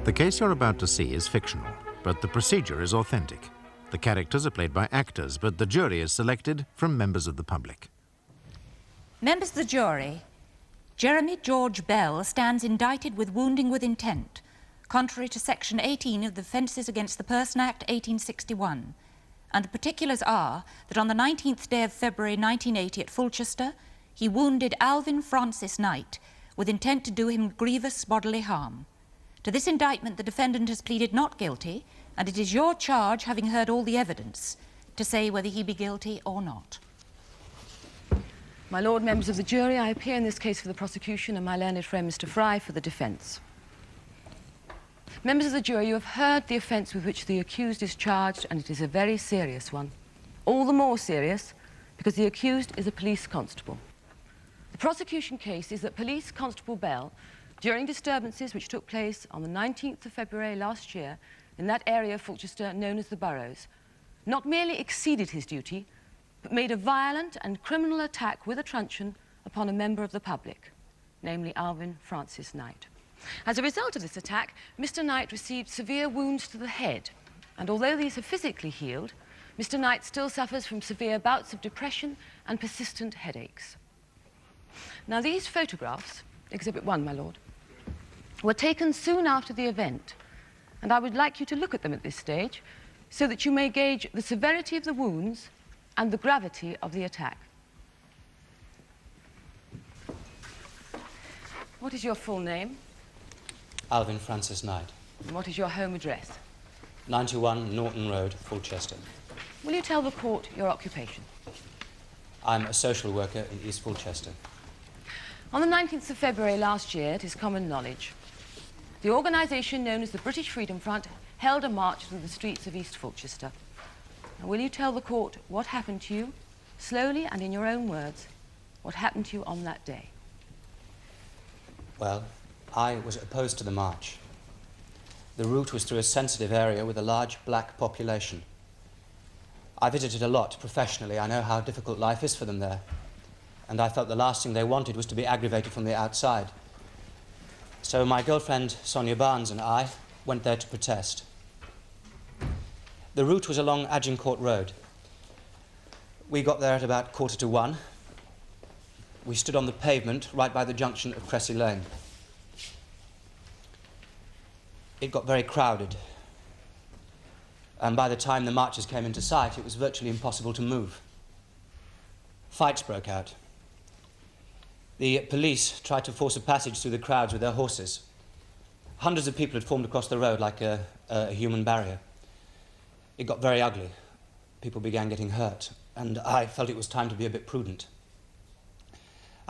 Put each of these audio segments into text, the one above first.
The case you're about to see is fictional, but the procedure is authentic. The characters are played by actors, but the jury is selected from members of the public. Members of the jury, Jeremy George Bell stands indicted with wounding with intent, contrary to Section 18 of the Offences Against the Person Act 1861. And the particulars are that on the 19th day of February 1980 at Fulchester, he wounded Alvin Francis Knight with intent to do him grievous bodily harm. To this indictment, the defendant has pleaded not guilty, and it is your charge, having heard all the evidence, to say whether he be guilty or not. My Lord, members of the jury, I appear in this case for the prosecution and my learned friend Mr. Fry for the defence. Members of the jury, you have heard the offence with which the accused is charged, and it is a very serious one. All the more serious because the accused is a police constable. The prosecution case is that Police Constable Bell, during disturbances which took place on the 19th of February last year in that area of Fulchester known as the Burrows, not merely exceeded his duty, but made a violent and criminal attack with a truncheon upon a member of the public, namely Alvin Francis Knight. As a result of this attack, Mr. Knight received severe wounds to the head, and although these have physically healed, Mr. Knight still suffers from severe bouts of depression and persistent headaches. Now, these photographs, Exhibit 1, my Lord, were taken soon after the event, and I would like you to look at them at this stage so that you may gauge the severity of the wounds and the gravity of the attack. What is your full name? Alvin Francis Knight. And what is your home address? 91 Norton Road, Fulchester. Will you tell the court your occupation? I'm a social worker in East Fulchester. On the 19th of February last year, it is common knowledge, the organisation known as the British Freedom Front held a march through the streets of East Fulchester. Now, will you tell the court what happened to you, slowly and in your own words, what happened to you on that day? Well, I was opposed to the march. The route was through a sensitive area with a large black population. I visited a lot professionally. I know how difficult life is for them there. And I felt the last thing they wanted was to be aggravated from the outside. So my girlfriend, Sonia Barnes, and I went there to protest. The route was along Agincourt Road. We got there at about 1:45. We stood on the pavement right by the junction of Cressy Lane. It got very crowded. And by the time the marchers came into sight, it was virtually impossible to move. Fights broke out. The police tried to force a passage through the crowds with their horses. Hundreds of people had formed across the road like a human barrier. It got very ugly. People began getting hurt, and I felt it was time to be a bit prudent.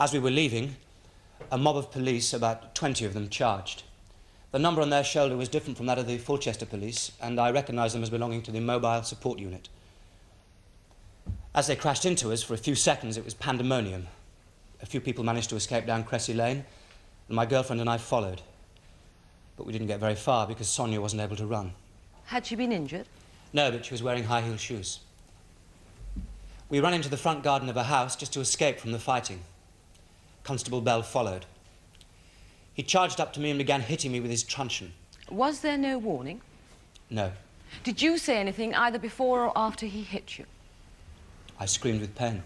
As we were leaving, a mob of police, about 20 of them, charged. The number on their shoulder was different from that of the Fulchester police, and I recognised them as belonging to the Mobile Support Unit. As they crashed into us, for a few seconds, it was pandemonium. A few people managed to escape down Cressy Lane, and my girlfriend and I followed. But we didn't get very far because Sonia wasn't able to run. Had she been injured? No, but she was wearing high-heel shoes. We ran into the front garden of a house just to escape from the fighting. Constable Bell followed. He charged up to me and began hitting me with his truncheon. Was there no warning? No. Did you say anything either before or after he hit you? I screamed with pain.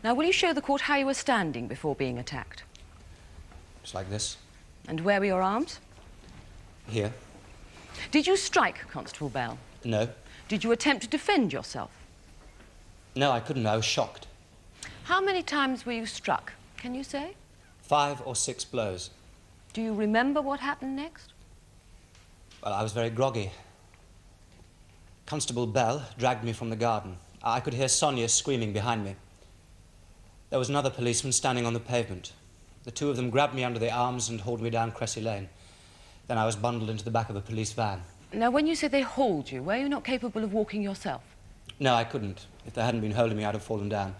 Now, will you show the court how you were standing before being attacked? Just like this. And where were your arms? Here. Did you strike Constable Bell? No. Did you attempt to defend yourself? No, I couldn't. I was shocked. How many times were you struck? Can you say? 5 or 6 blows. Do you remember what happened next? Well, I was very groggy. Constable Bell dragged me from the garden. I could hear Sonia screaming behind me. There was another policeman standing on the pavement. The two of them grabbed me under the arms and hauled me down Cressy Lane. Then I was bundled into the back of a police van. Now, when you said they hauled you, were you not capable of walking yourself? No, I couldn't. If they hadn't been holding me, I'd have fallen down.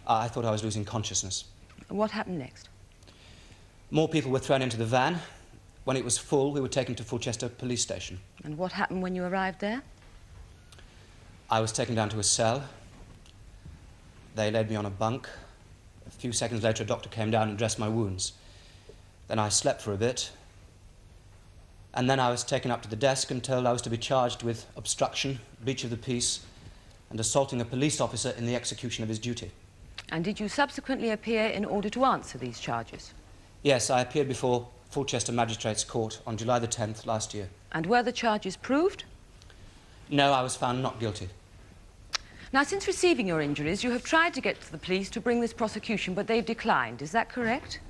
I thought I was losing consciousness. What happened next? More people were thrown into the van. When it was full, we were taken to Fulchester Police Station. And what happened when you arrived there? I was taken down to a cell. They laid me on a bunk. A few seconds later, a doctor came down and dressed my wounds. Then I slept for a bit. And then I was taken up to the desk and told I was to be charged with obstruction, breach of the peace, and assaulting a police officer in the execution of his duty. And did you subsequently appear in order to answer these charges? Yes, I appeared before Fulchester Magistrates Court on July the 10th last year. And were the charges proved? No, I was found not guilty. Now, since receiving your injuries, you have tried to get to the police to bring this prosecution, but they've declined. Is that correct?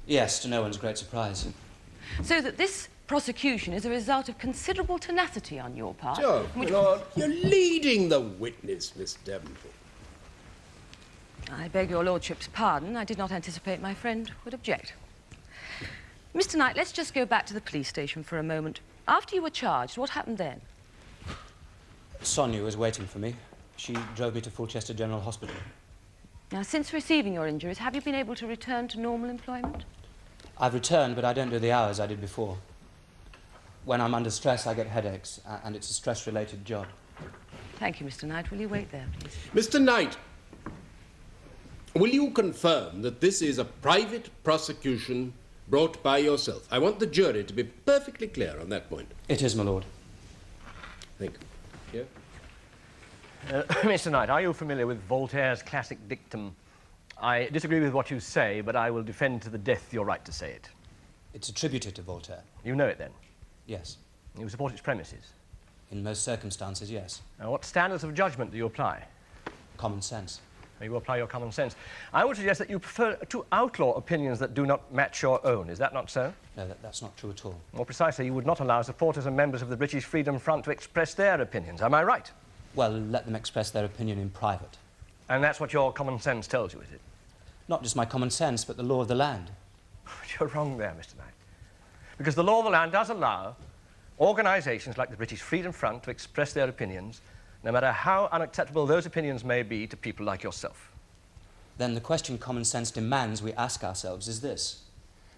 Yes, to no one's great surprise. So that this prosecution is a result of considerable tenacity on your part. John, my lord, you're leading the witness, Miss Davenport. I beg your lordship's pardon. I did not anticipate my friend would object. Mr. Knight, let's just go back to the police station for a moment. After you were charged, what happened then? Sonia was waiting for me. She drove me to Fulchester General Hospital. Now, since receiving your injuries, have you been able to return to normal employment? I've returned, but I don't do the hours I did before. When I'm under stress, I get headaches, and it's a stress-related job. Thank you, Mr. Knight. Will you wait there, please? Mr. Knight, will you confirm that this is a private prosecution brought by yourself? I want the jury to be perfectly clear on that point. It is, my lord. Thank you. Yeah? Mr. Knight, are you familiar with Voltaire's classic dictum, "I disagree with what you say, but I will defend to the death your right to say it"? It's attributed to Voltaire. You know it, then? Yes. You support its premises? In most circumstances, yes. Now, what standards of judgment do you apply? Common sense. You apply your common sense. I would suggest that you prefer to outlaw opinions that do not match your own. Is that not so? No, that's not true at all. More precisely, you would not allow supporters and members of the British Freedom Front to express their opinions. Am I right? Well, let them express their opinion in private. And that's what your common sense tells you, is it? Not just my common sense, but the law of the land. But you're wrong there, Mr. Knight. Because the law of the land does allow organisations like the British Freedom Front to express their opinions, no matter how unacceptable those opinions may be to people like yourself. Then the question common sense demands we ask ourselves is this: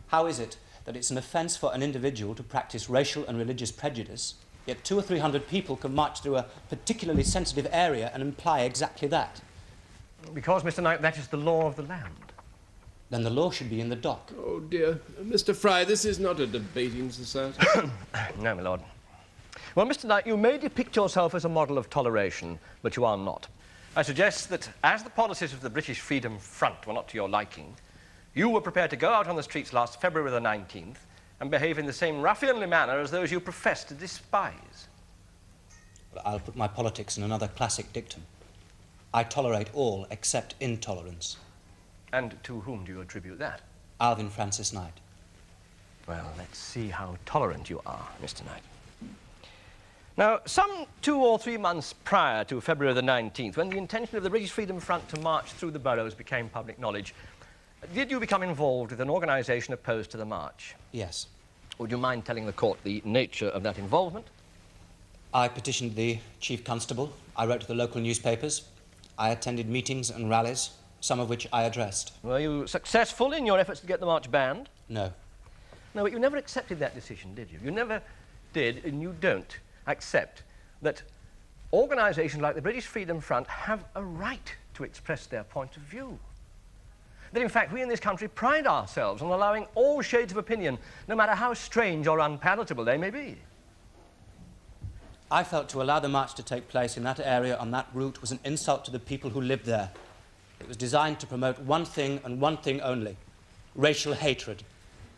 how is it that it's an offence for an individual to practice racial and religious prejudice, yet 200 or 300 people can march through a particularly sensitive area and imply exactly that? Because, Mr. Knight, that is the law of the land. Then the law should be in the dock. Oh, dear. Mr. Fry, this is not a debating society. No, my lord. Well, Mr. Knight, you may depict yourself as a model of toleration, but you are not. I suggest that as the policies of the British Freedom Front were not to your liking, you were prepared to go out on the streets last February the 19th and behave in the same ruffianly manner as those you profess to despise. Well, I'll put my politics in another classic dictum. I tolerate all except intolerance. And to whom do you attribute that? Alvin Francis Knight. Well, let's see how tolerant you are, Mr. Knight. Now, some 2 or 3 months prior to February the 19th, when the intention of the British Freedom Front to march through the boroughs became public knowledge, did you become involved with an organisation opposed to the march? Yes. Would you mind telling the court the nature of that involvement? I petitioned the Chief Constable. I wrote to the local newspapers. I attended meetings and rallies, some of which I addressed. Were you successful in your efforts to get the march banned? No. No, but you never accepted that decision, did you? You never did, and you don't accept that organisations like the British Freedom Front have a right to express their point of view. That, in fact, we in this country pride ourselves on allowing all shades of opinion, no matter how strange or unpalatable they may be. I felt to allow the march to take place in that area on that route was an insult to the people who lived there. It was designed to promote one thing and one thing only: racial hatred.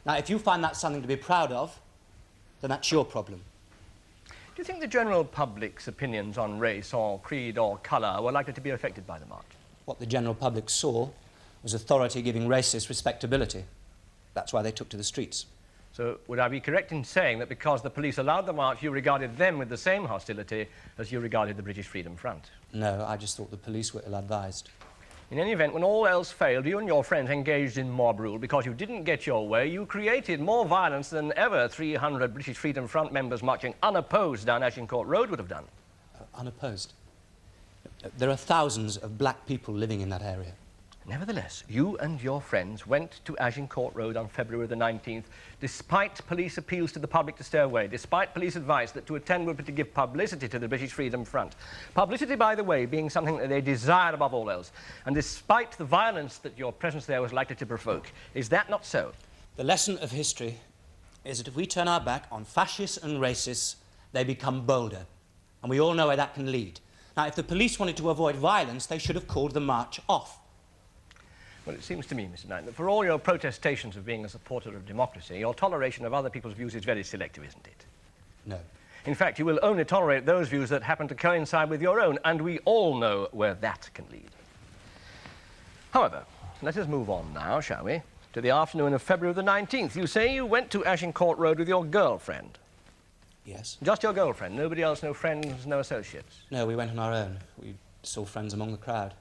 Now, if you find that something to be proud of, then that's your problem. Do you think the general public's opinions on race or creed or colour were likely to be affected by the march? What the general public saw was authority giving racists respectability. That's why they took to the streets. So would I be correct in saying that because the police allowed the march, you regarded them with the same hostility as you regarded the British Freedom Front? No, I just thought the police were ill-advised. In any event, when all else failed, you and your friends engaged in mob rule. Because you didn't get your way, you created more violence than ever 300 British Freedom Front members marching unopposed down Agincourt Road would have done. Unopposed? There are thousands of black people living in that area. Nevertheless, you and your friends went to Agincourt Road on February the 19th, despite police appeals to the public to stay away, despite police advice that to attend would be to give publicity to the British Freedom Front. Publicity, by the way, being something that they desired above all else, and despite the violence that your presence there was likely to provoke. Is that not so? The lesson of history is that if we turn our back on fascists and racists, they become bolder. And we all know where that can lead. Now, if the police wanted to avoid violence, they should have called the march off. Well, it seems to me, Mr. Knight, that for all your protestations of being a supporter of democracy, your toleration of other people's views is very selective, isn't it? No. In fact, you will only tolerate those views that happen to coincide with your own, and we all know where that can lead. However, let us move on now, shall we, to the afternoon of February the 19th. You say you went to Agincourt Road with your girlfriend. Yes. Just your girlfriend? Nobody else, no friends, no associates? No, we went on our own. We saw friends among the crowd.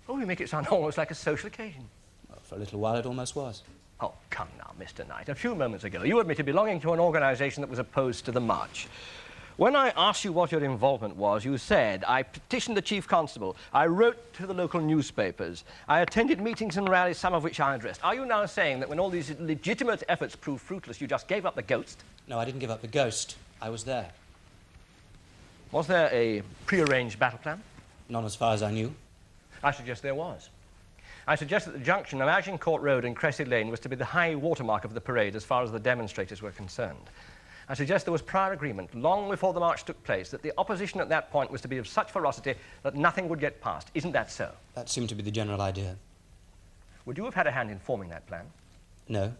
Oh, you make it sound almost like a social occasion. Well, for a little while, it almost was. Oh, come now, Mr. Knight. A few moments ago, you admitted belonging to an organisation that was opposed to the march. When I asked you what your involvement was, you said, I petitioned the Chief Constable, I wrote to the local newspapers, I attended meetings and rallies, some of which I addressed. Are you now saying that when all these legitimate efforts proved fruitless, you just gave up the ghost? No, I didn't give up the ghost. I was there. Was there a prearranged battle plan? Not as far as I knew. I suggest there was. I suggest that the junction of Agincourt Road and Cressy Lane was to be the high watermark of the parade as far as the demonstrators were concerned. I suggest there was prior agreement, long before the march took place, that the opposition at that point was to be of such ferocity that nothing would get past. Isn't that so? That seemed to be the general idea. Would you have had a hand in forming that plan? No,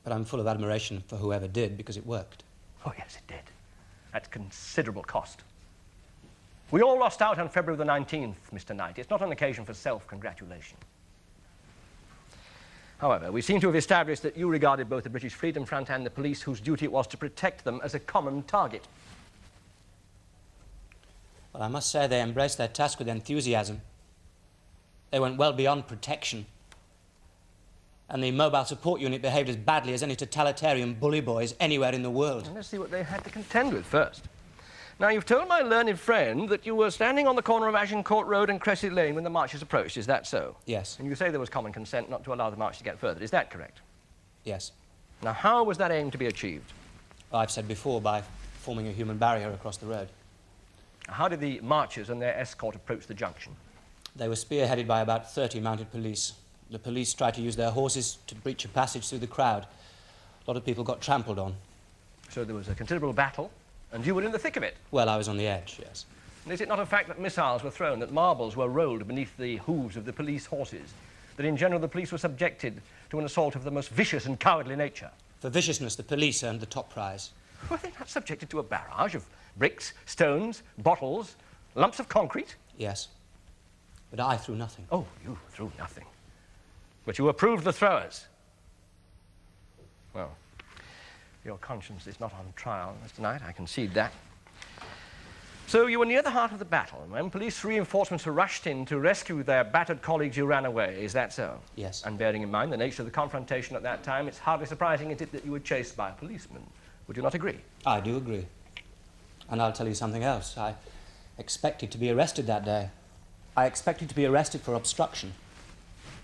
but I'm full of admiration for whoever did, because it worked. Oh, yes, it did. At considerable cost. We all lost out on February the 19th, Mr. Knight. It's not an occasion for self-congratulation. However, we seem to have established that you regarded both the British Freedom Front and the police, whose duty it was to protect them, as a common target. Well, I must say they embraced their task with enthusiasm. They went well beyond protection. And the mobile support unit behaved as badly as any totalitarian bully boys anywhere in the world. Well, let's see what they had to contend with first. Now, you've told my learned friend that you were standing on the corner of Agincourt Road and Cressy Lane when the marchers approached. Is that so? Yes. And you say there was common consent not to allow the march to get further. Is that correct? Yes. Now, how was that aim to be achieved? Well, I've said before, by forming a human barrier across the road. How did the marchers and their escort approach the junction? They were spearheaded by about 30 mounted police. The police tried to use their horses to breach a passage through the crowd. A lot of people got trampled on. So there was a considerable battle, and you were in the thick of it. Well, I was on the edge, yes. And is it not a fact that missiles were thrown, that marbles were rolled beneath the hooves of the police horses, that in general the police were subjected to an assault of the most vicious and cowardly nature? For viciousness, the police earned the top prize. Were they not subjected to a barrage of bricks, stones, bottles, lumps of concrete? Yes. But I threw nothing. Oh, you threw nothing. But you approved the throwers. Well, your conscience is not on trial, Mr. Knight, I concede that. So you were near the heart of the battle, and when police reinforcements were rushed in to rescue their battered colleagues, you ran away. Is that so? Yes. And bearing in mind the nature of the confrontation at that time, it's hardly surprising, is it, that you were chased by a policeman. Would you not agree? I do agree. And I'll tell you something else. I expected to be arrested that day. I expected to be arrested for obstruction.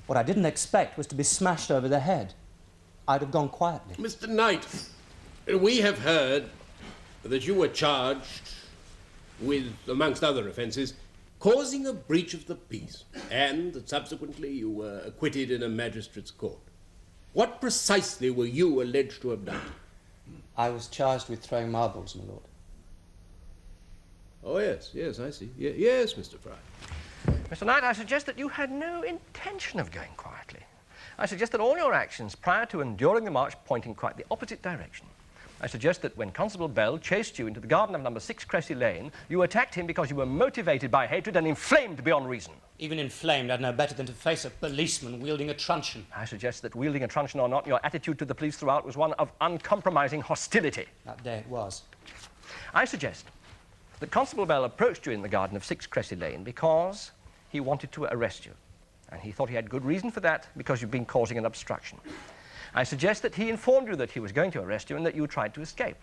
What I didn't expect was to be smashed over the head. I'd have gone quietly. Mr. Knight, we have heard that you were charged with, amongst other offences, causing a breach of the peace, and that subsequently you were acquitted in a magistrate's court. What precisely were you alleged to have done? I was charged with throwing marbles, my lord. Oh, yes, I see. Yes, Mr. Fry. Mr. Knight, I suggest that you had no intention of going quietly. I suggest that all your actions prior to and during the march point in quite the opposite direction. I suggest that when Constable Bell chased you into the garden of number 6 Cressy Lane, you attacked him because you were motivated by hatred and inflamed beyond reason. Even inflamed, I'd know better than to face a policeman wielding a truncheon. I suggest that, wielding a truncheon or not, your attitude to the police throughout was one of uncompromising hostility. That day it was. I suggest that Constable Bell approached you in the garden of 6 Cressy Lane because he wanted to arrest you. And he thought he had good reason for that, because you've been causing an obstruction. I suggest that he informed you that he was going to arrest you and that you tried to escape.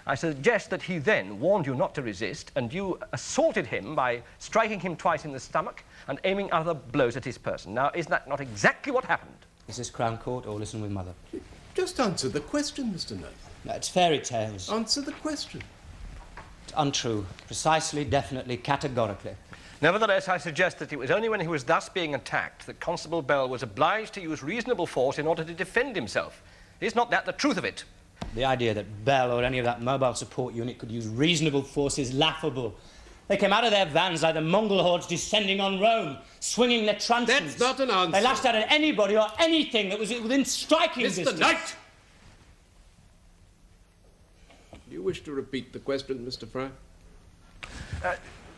I suggest that he then warned you not to resist, and you assaulted him by striking him twice in the stomach and aiming other blows at his person. Now, is that not exactly what happened? Is this Crown Court, or listen with Mother? Just answer the question, Mr. Knight. No, it's fairy tales. Answer the question. It's untrue. Precisely, definitely, categorically. Nevertheless, I suggest that it was only when he was thus being attacked that Constable Bell was obliged to use reasonable force in order to defend himself. Is not that the truth of it? The idea that Bell or any of that mobile support unit could use reasonable force is laughable. They came out of their vans like the Mongol hordes descending on Rome, swinging their truncheons. That's not an answer. They lashed out at anybody or anything that was within striking distance. Mr. Knight! Do you wish to repeat the question, Mr. Fry?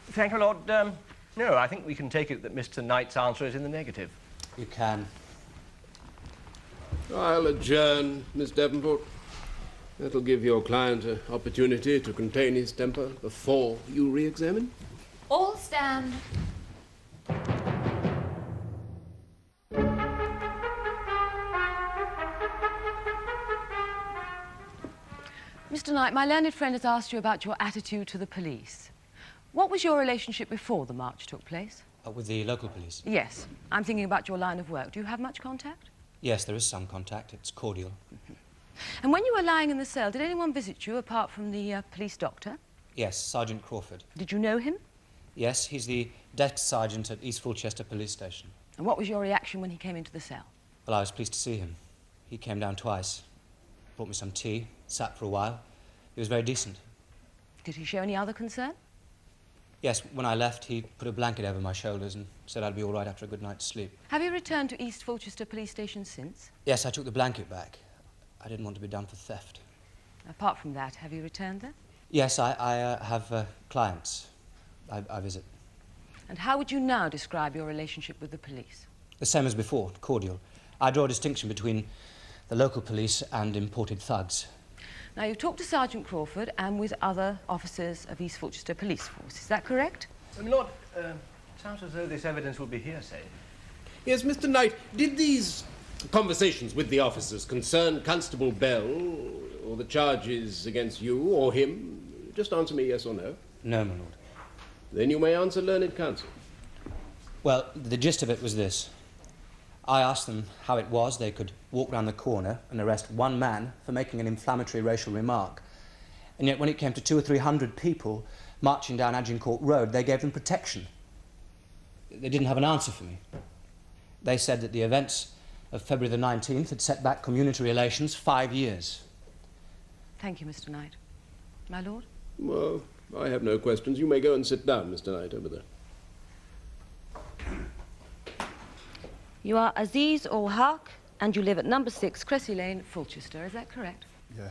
Thank you, Lord. No, I think we can take it that Mr. Knight's answer is in the negative. You can. I'll adjourn, Miss Davenport. That'll give your client an opportunity to contain his temper before you re-examine. All stand. Mr. Knight, my learned friend has asked you about your attitude to the police. What was your relationship before the march took place? With the local police? Yes. I'm thinking about your line of work. Do you have much contact? Yes, there is some contact. It's cordial. And when you were lying in the cell, did anyone visit you apart from the police doctor? Yes, Sergeant Crawford. Did you know him? Yes, he's the desk sergeant at East Fulchester Police Station. And what was your reaction when he came into the cell? Well, I was pleased to see him. He came down twice, brought me some tea, sat for a while. He was very decent. Did he show any other concern? Yes, when I left, he put a blanket over my shoulders and said I'd be all right after a good night's sleep. Have you returned to East Fulchester Police Station since? Yes, I took the blanket back. I didn't want to be done for theft. Apart from that, have you returned there? Yes, I have clients I visit. And how would you now describe your relationship with the police? The same as before, cordial. I draw a distinction between the local police and imported thugs. Now, you've talked to Sergeant Crawford and with other officers of East Fulchester Police Force. Is that correct? Lord, sounds as though this evidence will be hearsay. Yes, Mr. Knight, did these conversations with the officers concern Constable Bell or the charges against you or him? Just answer me yes or no. No, my lord. Then you may answer learned counsel. Well, the gist of it was this. I asked them how it was they could walk round the corner and arrest one man for making an inflammatory racial remark. And yet when it came to 200 or 300 people marching down Agincourt Road, they gave them protection. They didn't have an answer for me. They said that the events of February the 19th had set back community relations 5 years. Thank you, Mr. Knight. My lord? Well, I have no questions. You may go and sit down, Mr. Knight, over there. You are Aziz ul Haq, and you live at number 6 Cressy Lane, Fulchester. Is that correct? Yeah,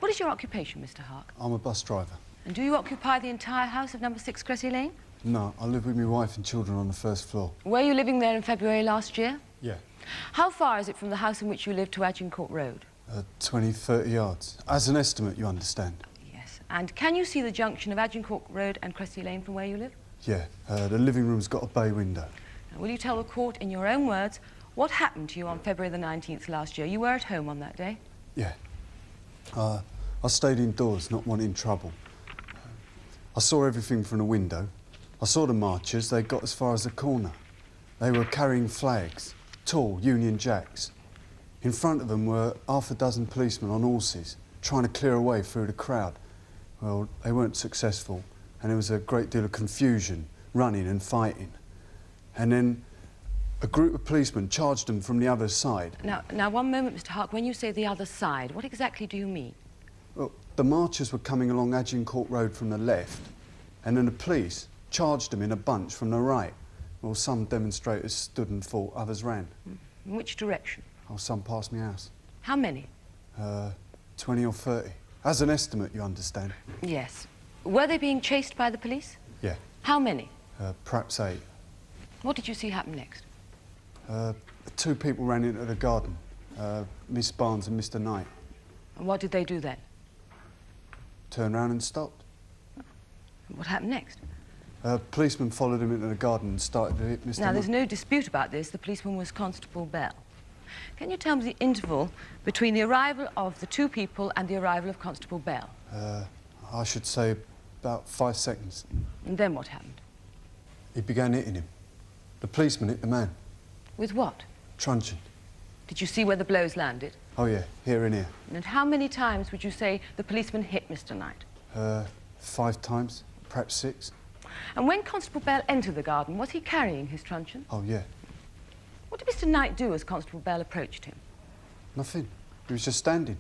What is your occupation, Mr. Haq? I'm a bus driver. And do you occupy the entire house of number 6 Cressy Lane? No, I live with my wife and children on the first floor. Were you living there in February last year? Yeah. How far is it from the house in which you live to Agincourt Road? 20, 30 yards. As an estimate, you understand. Yes. And can you see the junction of Agincourt Road and Cressy Lane from where you live? Yeah, the living room's got a bay window. Now, will you tell the court in your own words what happened to you on February the 19th last year? You were at home on that day? Yeah. I stayed indoors, not wanting trouble. I saw everything from the window. I saw the marchers. They got as far as the corner. They were carrying flags, tall Union Jacks. In front of them were half a dozen policemen on horses, trying to clear a way through the crowd. Well, they weren't successful, and there was a great deal of confusion, running and fighting. And then a group of policemen charged them from the other side. Now, one moment, Mr. Haq. When you say the other side, what exactly do you mean? Well, the marchers were coming along Agincourt Road from the left, and then the police charged them in a bunch from the right. Well, some demonstrators stood and fought, others ran. In which direction? Oh, some past my house. How many? 20 or 30. As an estimate, you understand. Yes. Were they being chased by the police? Yeah. How many? Perhaps 8. What did you see happen next? 2 people ran into the garden, Miss Barnes and Mr. Knight. And what did they do then? Turned round and stopped. What happened next? Policeman followed him into the garden and started to hit Mr. Now, there's Knight. no dispute about this. The policeman was Constable Bell. Can you tell me the interval between the arrival of the 2 people and the arrival of Constable Bell? I should say about 5 seconds. And then what happened? He began hitting him. The policeman hit the man. With what? Truncheon. Did you see where the blows landed? Oh, yeah, here and here. And how many times would you say the policeman hit Mr. Knight? 5 times, perhaps 6. And when Constable Bell entered the garden, was he carrying his truncheon? Oh, yeah. What did Mr. Knight do as Constable Bell approached him? Nothing. He was just standing.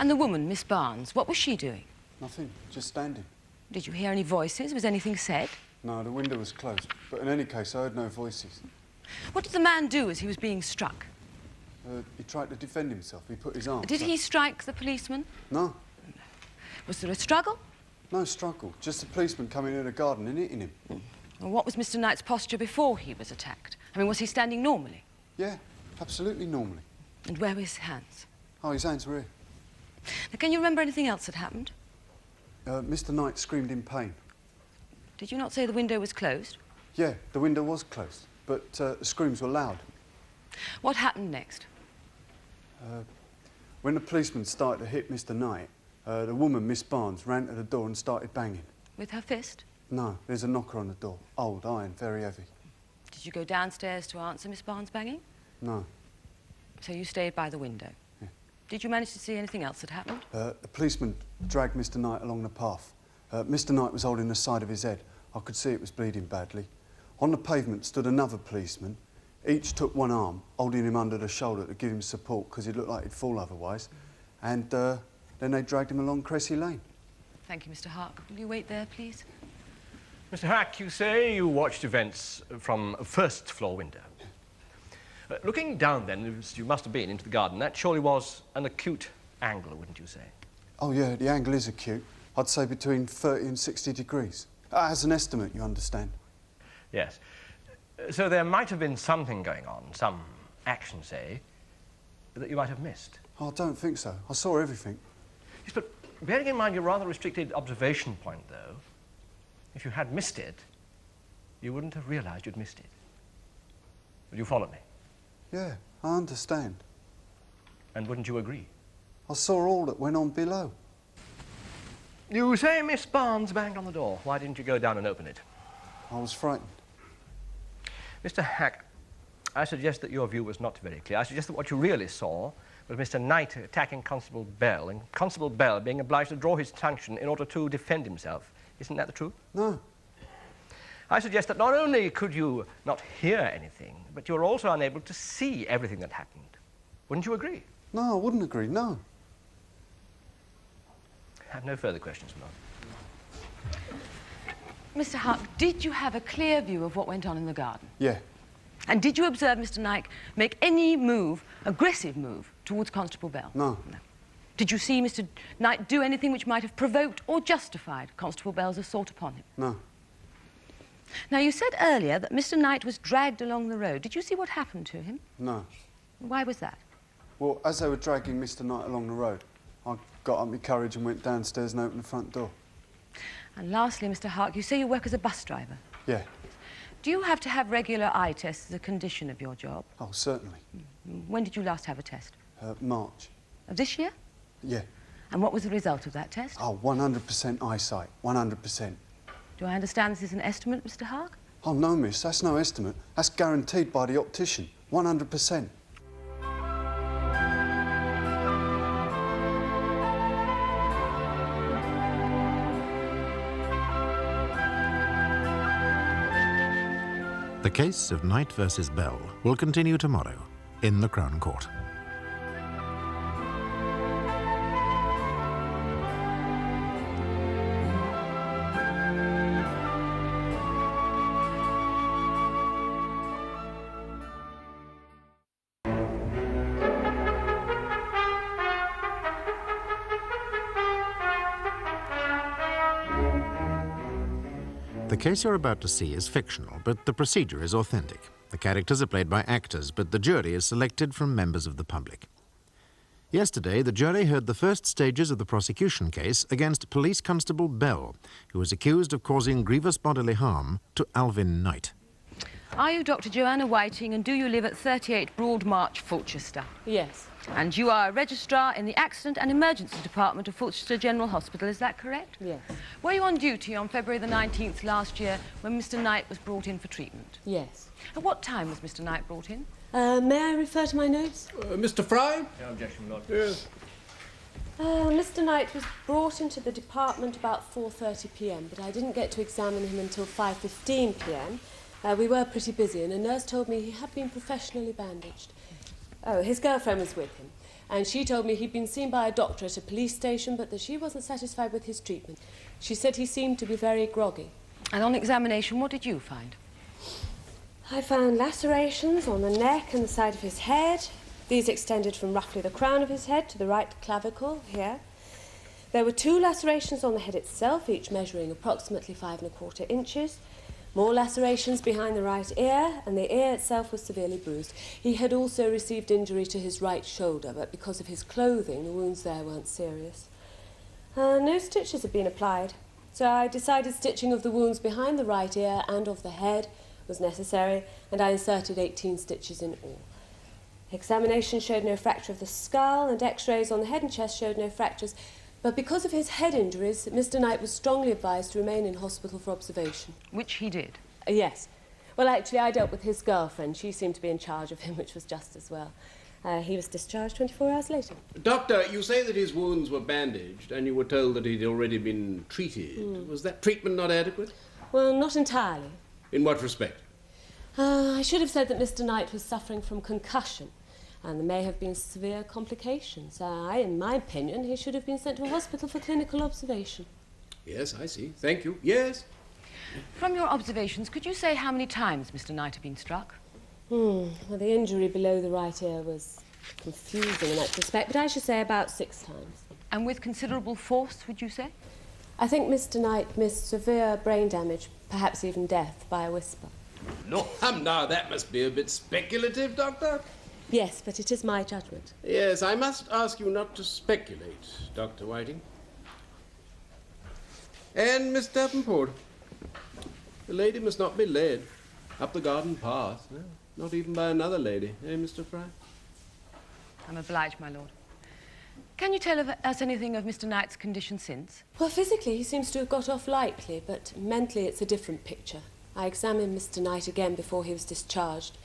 And the woman, Miss Barnes, what was she doing? Nothing, just standing. Did you hear any voices? Was anything said? No, the window was closed. But in any case, I heard no voices. What did the man do as he was being struck? He tried to defend himself. He put his arms Did up. he strike the policeman? No. Was there a struggle? No struggle. Just a policeman coming in the garden and hitting him. And what was Mr. Knight's posture before he was attacked? I mean, was he standing normally? Yeah, absolutely normally. And where were his hands? Oh, his hands were here. Now, can you remember anything else that happened? Mr. Knight screamed in pain. Did you not say the window was closed? Yeah, the window was closed, but the screams were loud. What happened next? When the policeman started to hit Mr. Knight, the woman, Miss Barnes, ran to the door and started banging. With her fist? No, there's a knocker on the door. Old, iron, very heavy. Did you go downstairs to answer Miss Barnes' banging? No. So you stayed by the window? Yeah. Did you manage to see anything else that happened? The policeman dragged Mr. Knight along the path. Mr. Knight was holding the side of his head. I could see it was bleeding badly. On the pavement stood another policeman. Each took one arm, holding him under the shoulder to give him support because he looked like he'd fall otherwise. And then they dragged him along Cressy Lane. Thank you, Mr. Hark. Will you wait there, please? Mr. Hack, you say you watched events from a first-floor window. Looking down, then, as you must have been, into the garden, that surely was an acute angle, wouldn't you say? Oh, yeah, the angle is acute. I'd say between 30 and 60 degrees. As an estimate, you understand. Yes. So there might have been something going on, some action, say, that you might have missed. Oh, I don't think so. I saw everything. Yes, but bearing in mind your rather restricted observation point, though, if you had missed it, you wouldn't have realised you'd missed it. Would you follow me? Yeah, I understand. And wouldn't you agree? I saw all that went on below. You say Miss Barnes banged on the door. Why didn't you go down and open it? I was frightened. Mr. Hack, I suggest that your view was not very clear. I suggest that what you really saw was Mr. Knight attacking Constable Bell, and Constable Bell being obliged to draw his truncheon in order to defend himself. Isn't that the truth? No. I suggest that not only could you not hear anything, but you were also unable to see everything that happened. Wouldn't you agree? No, I wouldn't agree, no. I have no further questions, Lord. Mr. Hark, did you have a clear view of what went on in the garden? Yeah. And did you observe Mr. Knight make any move, aggressive move, towards Constable Bell? No. No. Did you see Mr. Knight do anything which might have provoked or justified Constable Bell's assault upon him? No. Now, you said earlier that Mr. Knight was dragged along the road. Did you see what happened to him? No. Why was that? Well, as they were dragging Mr. Knight along the road, I got up my courage and went downstairs and opened the front door. And lastly, Mr. Hark, you say you work as a bus driver. Yeah. Do you have to have regular eye tests as a condition of your job? Oh, certainly. When did you last have a test? March. Of this year? Yeah. And what was the result of that test? Oh, 100% eyesight. 100%. Do I understand this is an estimate, Mr. Hark? Oh, no, miss. That's no estimate. That's guaranteed by the optician. 100%. The case of Knight versus Bell will continue tomorrow in the Crown Court. The case you're about to see is fictional, but the procedure is authentic. The characters are played by actors, but the jury is selected from members of the public. Yesterday, the jury heard the first stages of the prosecution case against Police Constable Bell, who was accused of causing grievous bodily harm to Alvin Knight. Are you Dr. Joanna Whiting, and do you live at 38 Broad March, Fulchester? Yes. And you are a registrar in the Accident and Emergency Department of Fulchester General Hospital, is that correct? Yes. Were you on duty on February the 19th last year when Mr. Knight was brought in for treatment? Yes. At what time was Mr. Knight brought in? May I refer to my notes? Mr. Fry? No objection, Lord. Yes. Mr. Knight was brought into the department about 4:30 p.m, but I didn't get to examine him until 5:15 p.m. We were pretty busy, and a nurse told me he had been professionally bandaged. Oh, his girlfriend was with him. and she told me he'd been seen by a doctor at a police station, but that she wasn't satisfied with his treatment. She said he seemed to be very groggy. And on examination, what did you find? I found lacerations on the neck and the side of his head. These extended from roughly the crown of his head to the right clavicle, here. There were 2 lacerations on the head itself, each measuring approximately 5 1/4 inches. More lacerations behind the right ear, and the ear itself was severely bruised. He had also received injury to his right shoulder, but because of his clothing, the wounds there weren't serious. No stitches had been applied, so I decided stitching of the wounds behind the right ear and of the head was necessary, and I inserted 18 stitches in all. Examination showed no fracture of the skull, and X-rays on the head and chest showed no fractures, but because of his head injuries, Mr. Knight was strongly advised to remain in hospital for observation. Which he did? Yes. Well, actually, I dealt with his girlfriend. She seemed to be in charge of him, which was just as well. He was discharged 24 hours later. Doctor, you say that his wounds were bandaged and you were told that he'd already been treated. Was that treatment not adequate? Well, not entirely. In what respect? I should have said that Mr. Knight was suffering from concussion, and there may have been severe complications. In my opinion, he should have been sent to a hospital for clinical observation. Yes, I see. Thank you. Yes. From your observations, could you say how many times Mr. Knight had been struck? Well, the injury below the right ear was confusing in that respect, but I should say about 6 times. And with considerable force, would you say? I think Mr. Knight missed severe brain damage, perhaps even death, by a whisper. No, now that must be a bit speculative, Doctor. Yes, but it is my judgment. Yes, I must ask you not to speculate, Dr. Whiting. And, Miss Davenport, the lady must not be led up the garden path, no, not even by another lady, eh, Mr. Fry? I'm obliged, my lord. Can you tell us anything of Mr. Knight's condition since? Well, physically, he seems to have got off lightly, but mentally it's a different picture. I examined Mr. Knight again before he was discharged.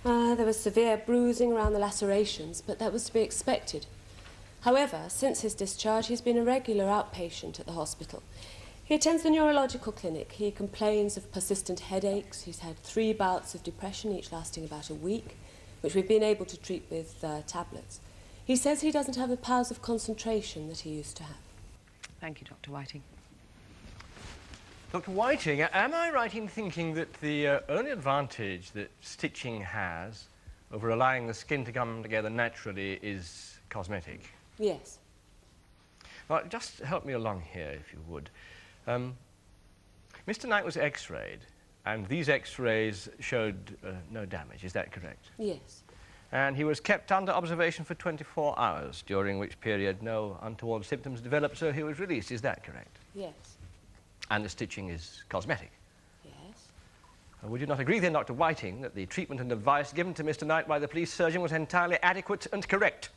There was severe bruising around the lacerations, but that was to be expected. However, since his discharge, he's been a regular outpatient at the hospital. He attends the neurological clinic. He complains of persistent headaches. He's had 3 bouts of depression, each lasting about a week, which we've been able to treat with tablets. He says he doesn't have the powers of concentration that he used to have. Thank you, Dr. Whiting. Dr. Whiting, am I right in thinking that the only advantage that stitching has over allowing the skin to come together naturally is cosmetic? Yes. Well, just help me along here, if you would. Mr. Knight was X-rayed, and these X-rays showed no damage, is that correct? Yes. And he was kept under observation for 24 hours, during which period no untoward symptoms developed, so he was released, is that correct? Yes. And the stitching is cosmetic? Yes. Would you not agree then, Dr. Whiting, that the treatment and advice given to Mr. Knight by the police surgeon was entirely adequate and correct?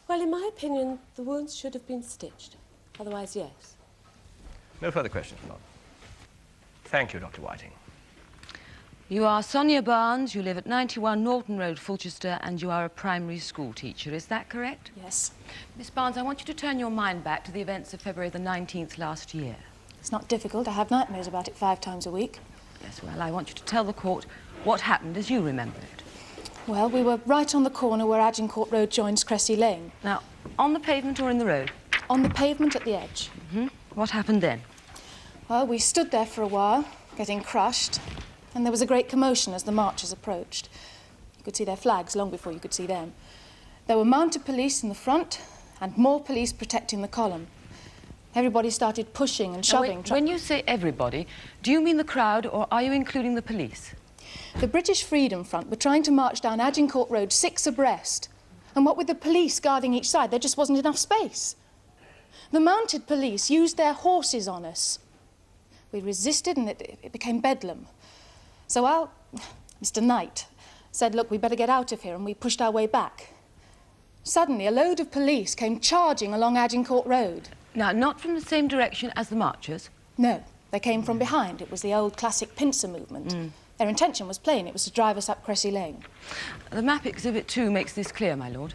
Well, in my opinion, the wounds should have been stitched. Otherwise, yes. No further questions, Lord. Thank you, Dr. Whiting. You are Sonia Barnes, you live at 91 Norton Road, Fulchester, and you are a primary school teacher, is that correct? Yes. Miss Barnes, I want you to turn your mind back to the events of February the 19th last year. It's not difficult. I have nightmares about it 5 times a week. Yes, well, I want you to tell the court what happened as you remember it. Well, we were right on the corner where Agincourt Road joins Cressy Lane. Now, on the pavement or in the road? On the pavement at the edge. Mm-hmm. What happened then? Well, we stood there for a while, getting crushed, and there was a great commotion as the marchers approached. You could see their flags long before you could see them. There were mounted police in the front and more police protecting the column. Everybody started pushing and shoving. When you say everybody, do you mean the crowd or are you including the police? The British Freedom Front were trying to march down Agincourt Road 6 abreast. And what with the police guarding each side, there just wasn't enough space. The mounted police used their horses on us. We resisted and it became bedlam. So Mr. Knight said, look, we better get out of here, and we pushed our way back. Suddenly, a load of police came charging along Agincourt Road. Now, not from the same direction as the marchers? No, they came from behind. It was the old classic pincer movement. Their intention was plain. It was to drive us up Cressy Lane. The map Exhibit 2 makes this clear, my lord.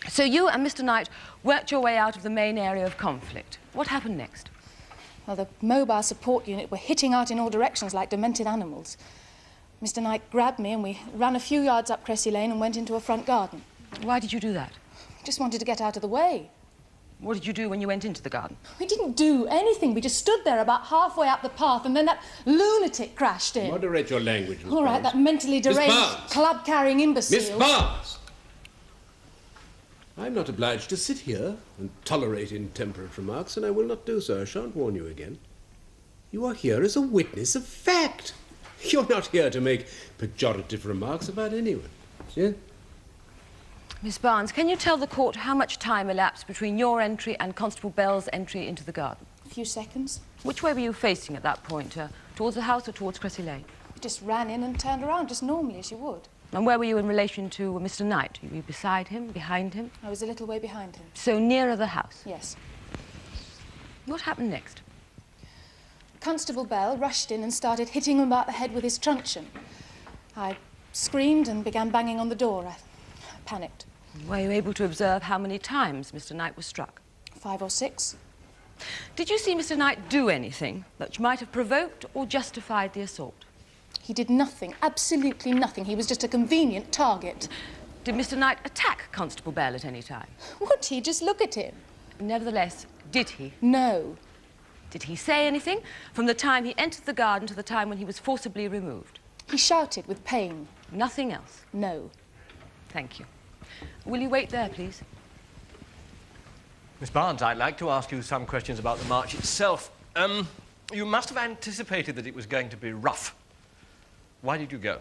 So you and Mr. Knight worked your way out of the main area of conflict. What happened next? Well, the mobile support unit were hitting out in all directions like demented animals. Mr. Knight grabbed me and we ran a few yards up Cressy Lane and went into a front garden. Why did you do that? I just wanted to get out of the way. What did you do when you went into the garden? We didn't do anything. We just stood there about halfway up the path and then that lunatic crashed in. Moderate your language, Miss All right, Barnes. that mentally deranged, Barnes! club-carrying imbecile. Miss Barnes! I'm not obliged to sit here and tolerate intemperate remarks, and I will not do so. I shan't warn you again. You are here as a witness of fact. You're not here to make pejorative remarks about anyone. Yeah? Miss Barnes, can you tell the court how much time elapsed between your entry and Constable Bell's entry into the garden? A few seconds. Which way were you facing at that point? Towards the house or towards Cressy Lane? You just ran in and turned around, just normally as you would. And where were you in relation to Mr. Knight? Were you beside him, behind him? I was a little way behind him. So nearer the house? Yes. What happened next? Constable Bell rushed in and started hitting him about the head with his truncheon. I screamed and began banging on the door. I panicked. Were you able to observe how many times Mr. Knight was struck? 5 or 6. Did you see Mr. Knight do anything that might have provoked or justified the assault? He did nothing, absolutely nothing. He was just a convenient target. Did Mr. Knight attack Constable Bell at any time? Would he? Just look at him. Nevertheless, did he? No. Did he say anything from the time he entered the garden to the time when he was forcibly removed? He shouted with pain. Nothing else? No. Thank you. Will you wait there, please? Miss Barnes, I'd like to ask you some questions about the march itself. You must have anticipated that it was going to be rough. Why did you go?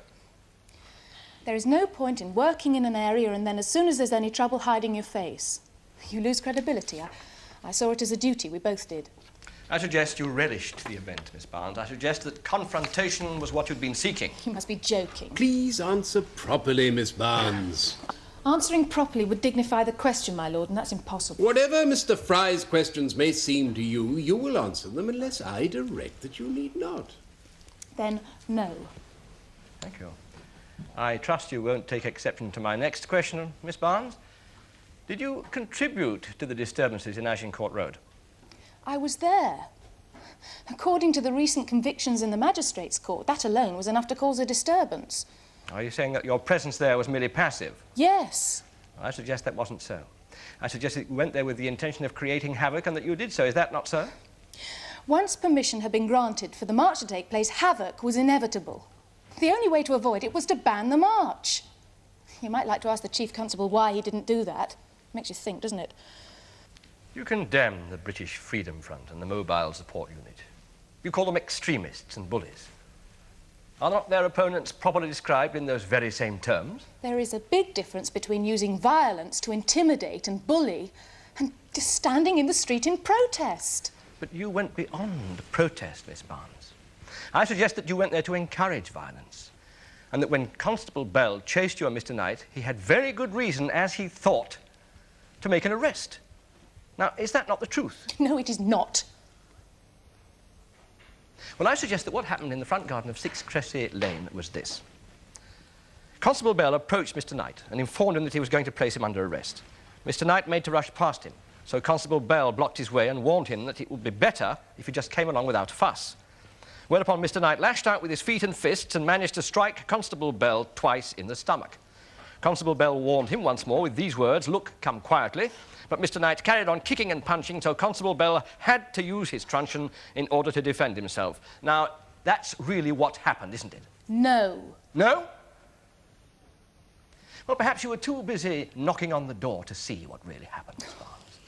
There is no point in working in an area and then as soon as there's any trouble hiding your face. You lose credibility. I saw it as a duty. We both did. I suggest you relished the event, Miss Barnes. I suggest that confrontation was what you'd been seeking. You must be joking. Please answer properly, Miss Barnes. Answering properly would dignify the question, my lord, and that's impossible. Whatever Mr. Fry's questions may seem to you, you will answer them unless I direct that you need not. Then, no. Thank you. I trust you won't take exception to my next question, Miss Barnes. Did you contribute to the disturbances in Agincourt Road? I was there. According to the recent convictions in the magistrates' court, that alone was enough to cause a disturbance. Are you saying that your presence there was merely passive? Yes. I suggest that wasn't so. I suggest that you went there with the intention of creating havoc and that you did so. Is that not so? Once permission had been granted for the march to take place, havoc was inevitable. The only way to avoid it was to ban the march. You might like to ask the Chief Constable why he didn't do that. Makes you think, doesn't it? You condemn the British Freedom Front and the Mobile Support Unit. You call them extremists and bullies. Are not their opponents properly described in those very same terms? There is a big difference between using violence to intimidate and bully and just standing in the street in protest. But you went beyond protest, Miss Barnes. I suggest that you went there to encourage violence, and that when Constable Bell chased you and Mr. Knight, he had very good reason, as he thought, to make an arrest. Now, is that not the truth? No, it is not. Well, I suggest that what happened in the front garden of 6 Cressy Lane was this. Constable Bell approached Mr. Knight and informed him that he was going to place him under arrest. Mr. Knight made to rush past him, so Constable Bell blocked his way and warned him that it would be better if he just came along without a fuss. Whereupon Mr. Knight lashed out with his feet and fists and managed to strike Constable Bell twice in the stomach. Constable Bell warned him once more with these words, "Look, come quietly." But Mr. Knight carried on kicking and punching, so Constable Bell had to use his truncheon in order to defend himself. Now, that's really what happened, isn't it? No. No? Well, perhaps you were too busy knocking on the door to see what really happened, Miss Barnes.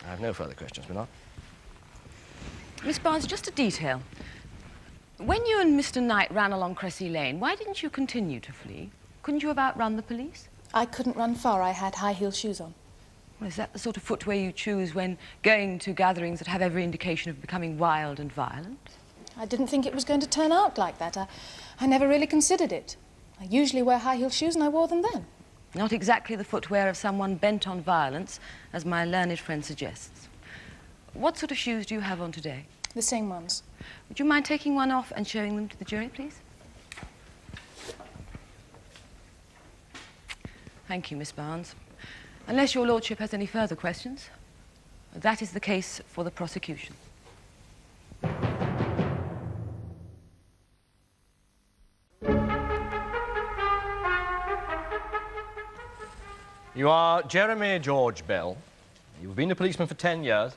I have no further questions, Minot. Miss Barnes, just a detail. When you and Mr. Knight ran along Cressy Lane, why didn't you continue to flee? Couldn't you have outrun the police? I couldn't run far. I had high-heel shoes on. Well, is that the sort of footwear you choose when going to gatherings that have every indication of becoming wild and violent? I didn't think it was going to turn out like that. I never really considered it. I usually wear high-heel shoes and I wore them then. Not exactly the footwear of someone bent on violence, as my learned friend suggests. What sort of shoes do you have on today? The same ones. Would you mind taking one off and showing them to the jury, please? Thank you, Miss Barnes. Unless your lordship has any further questions, that is the case for the prosecution. You are Jeremy George Bell. You've been a policeman for 10 years,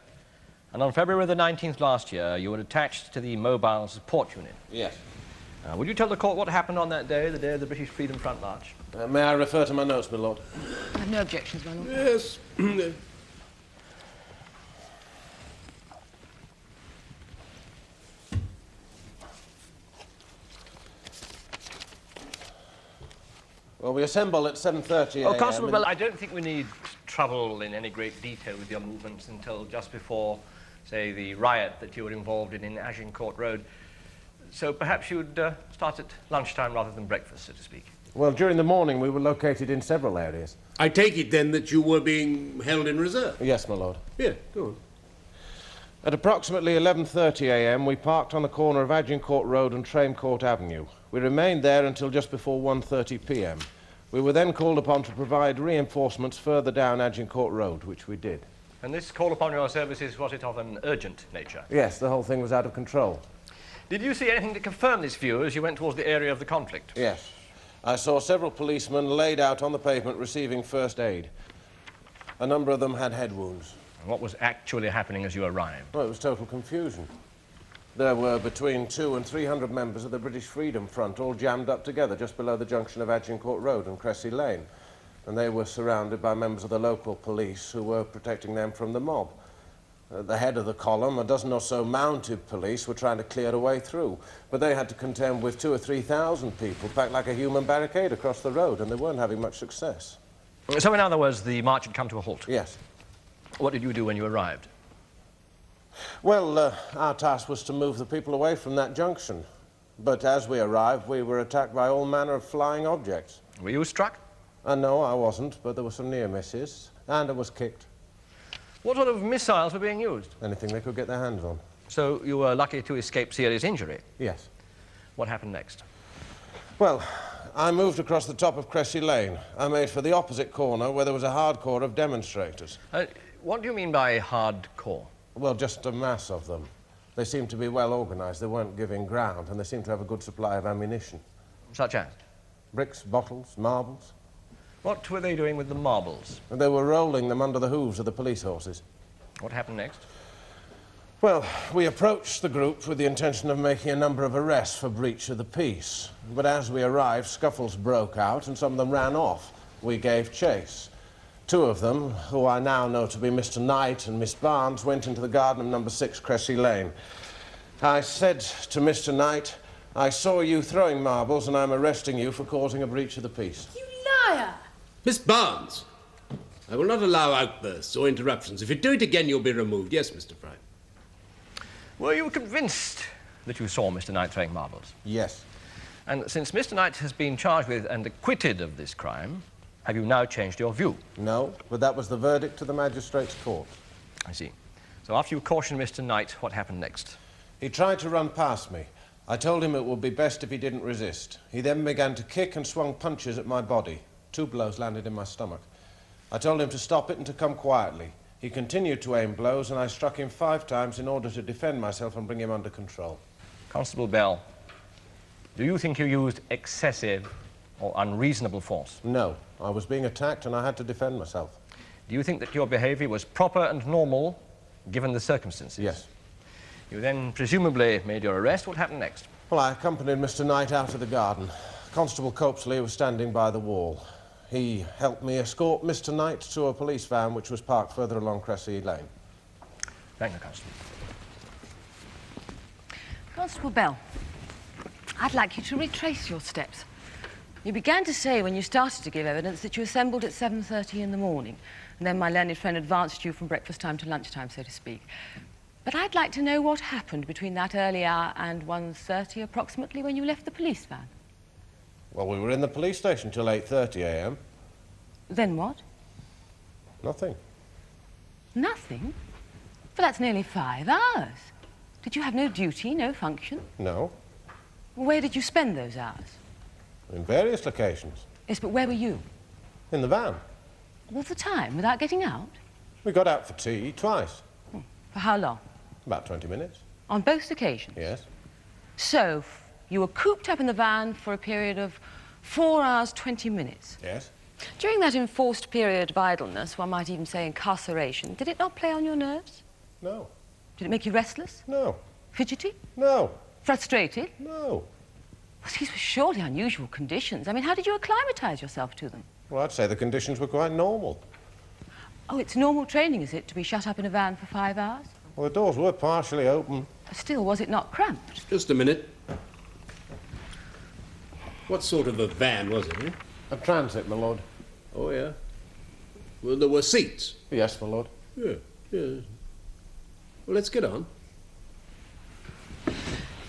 and on February the 19th last year, you were attached to the Mobile Support Unit. Yes. Would you tell the court what happened on that day, the day of the British Freedom Front March? May I refer to my notes, my lord? I have no objections, my lord. Yes. Well, we assemble at 7:30 a.m. Oh, Constable Bell, I don't think we need trouble in any great detail with your movements until just before, say, the riot that you were involved in Agincourt Road. So perhaps you'd start at lunchtime rather than breakfast, so to speak. Well, during the morning we were located in several areas. I take it then that you were being held in reserve? Yes, my lord. Yeah, go on. At approximately 11:30 a.m. we parked on the corner of Agincourt Road and Tramecourt Avenue. We remained there until just before 1:30 p.m. We were then called upon to provide reinforcements further down Agincourt Road, which we did. And this call upon your services, was it of an urgent nature? Yes, the whole thing was out of control. Did you see anything to confirm this view as you went towards the area of the conflict? Yes. I saw several policemen laid out on the pavement receiving first aid. A number of them had head wounds. And what was actually happening as you arrived? Well, it was total confusion. There were between 200 and 300 members of the British Freedom Front all jammed up together just below the junction of Agincourt Road and Cressy Lane. And they were surrounded by members of the local police who were protecting them from the mob. At the head of the column, a dozen or so mounted police were trying to clear a way through, but they had to contend with 2,000 or 3,000 people packed like a human barricade across the road, and they weren't having much success. So in other words, the march had come to a halt? Yes. What did you do when you arrived? Well, our task was to move the people away from that junction. But as we arrived, we were attacked by all manner of flying objects. Were you struck? No, I wasn't, but there were some near misses, and I was kicked. What sort of missiles were being used? Anything they could get their hands on. So you were lucky to escape serious injury? Yes. What happened next? Well, I moved across the top of Cressy Lane. I made for the opposite corner where there was a hardcore of demonstrators. What do you mean by hardcore? Well, just a mass of them. They seemed to be well organised. They weren't giving ground, and they seemed to have a good supply of ammunition. Such as? Bricks, bottles, marbles. What were they doing with the marbles? And they were rolling them under the hooves of the police horses. What happened next? Well, we approached the group with the intention of making a number of arrests for breach of the peace. But as we arrived, scuffles broke out and some of them ran off. We gave chase. Two of them, who I now know to be Mr. Knight and Miss Barnes, went into the garden of number 6 Cressy Lane. I said to Mr. Knight, "I saw you throwing marbles and I'm arresting you for causing a breach of the peace." You liar! Miss Barnes, I will not allow outbursts or interruptions. If you do it again, you'll be removed. Yes, Mr. Fry. Were you convinced that you saw Mr. Knight throwing marbles? Yes. And since Mr. Knight has been charged with and acquitted of this crime, have you now changed your view? No, but that was the verdict to the magistrate's court. I see. So after you cautioned Mr. Knight, what happened next? He tried to run past me. I told him it would be best if he didn't resist. He then began to kick and swung punches at my body. 2 blows landed in my stomach. I told him to stop it and to come quietly. He continued to aim blows, and I struck him 5 times in order to defend myself and bring him under control. Constable Bell, do you think you used excessive or unreasonable force? No, I was being attacked and I had to defend myself. Do you think that your behaviour was proper and normal, given the circumstances? Yes. You then presumably made your arrest. What happened next? Well, I accompanied Mr. Knight out of the garden. Constable Copesley was standing by the wall. He helped me escort Mr. Knight to a police van which was parked further along Cressy Lane. Thank you, Constable. Constable Bell, I'd like you to retrace your steps. You began to say when you started to give evidence that you assembled at 7:30 in the morning, and then my learned friend advanced you from breakfast time to lunchtime, so to speak. But I'd like to know what happened between that early hour and 1:30 approximately when you left the police van. Well, we were in the police station till 8:30 a.m. Then what? Nothing. Nothing? But that's nearly 5 hours. Did you have no duty, no function? No. Where did you spend those hours? In various locations. Yes, but where were you? In the van. All the time, without getting out? We got out for tea twice. For how long? About 20 minutes. On both occasions? Yes. So, you were cooped up in the van for a period of 4 hours, 20 minutes? Yes. During that enforced period of idleness, one might even say incarceration, did it not play on your nerves? No. Did it make you restless? No. Fidgety? No. Frustrated? No. Well, these were surely unusual conditions. I mean, how did you acclimatise yourself to them? Well, I'd say the conditions were quite normal. Oh, it's normal training, is it, to be shut up in a van for 5 hours? Well, the doors were partially open. Still, was it not cramped? Just a minute. What sort of a van was it, eh? A transit, my lord. Oh, yeah. Well, there were seats. Yes, my lord. Yeah, yeah. Well, let's get on.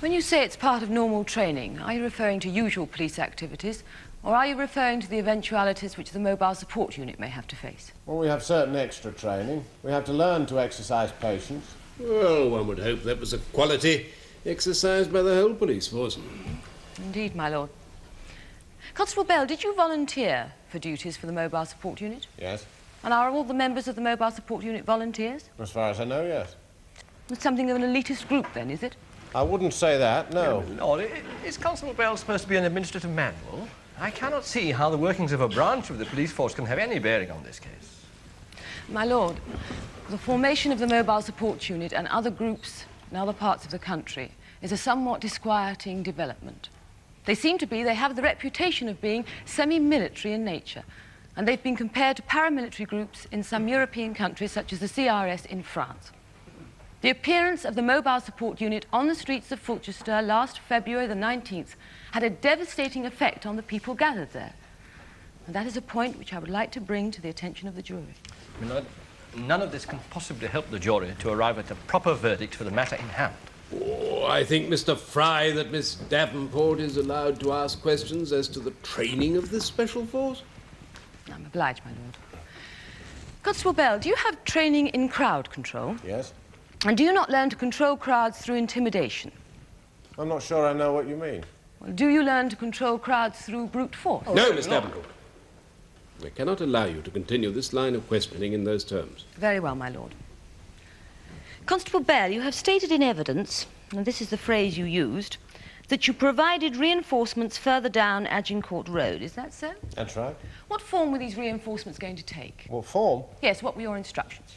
When you say it's part of normal training, are you referring to usual police activities, or are you referring to the eventualities which the mobile support unit may have to face? Well, we have certain extra training. We have to learn to exercise patience. Well, one would hope that was a quality exercised by the whole police force. Indeed, my lord. Constable Bell, did you volunteer for duties for the mobile support unit? Yes. And are all the members of the mobile support unit volunteers? As far as I know, yes. It's something of an elitist group, then, is it? I wouldn't say that, no. Lord, is Constable Bell supposed to be an administrative manual? I cannot see how the workings of a branch of the police force can have any bearing on this case. My lord, the formation of the mobile support unit and other groups in other parts of the country is a somewhat disquieting development. They have the reputation of being semi-military in nature, and they've been compared to paramilitary groups in some European countries, such as the CRS in France. The appearance of the mobile support unit on the streets of Fulchester last February the 19th had a devastating effect on the people gathered there. And that is a point which I would like to bring to the attention of the jury. My lord, none of this can possibly help the jury to arrive at a proper verdict for the matter in hand. Oh, I think, Mr. Fry, that Miss Davenport is allowed to ask questions as to the training of this special force. I'm obliged, my lord. Constable Bell, do you have training in crowd control? Yes. And do you not learn to control crowds through intimidation? I'm not sure I know what you mean. Well, do you learn to control crowds through brute force? No, Miss Davenport. We cannot allow you to continue this line of questioning in those terms. Very well, my lord. Constable Bell, you have stated in evidence, and this is the phrase you used, that you provided reinforcements further down Agincourt Road. Is that so? That's right. What form were these reinforcements going to take? What form? Yes, what were your instructions?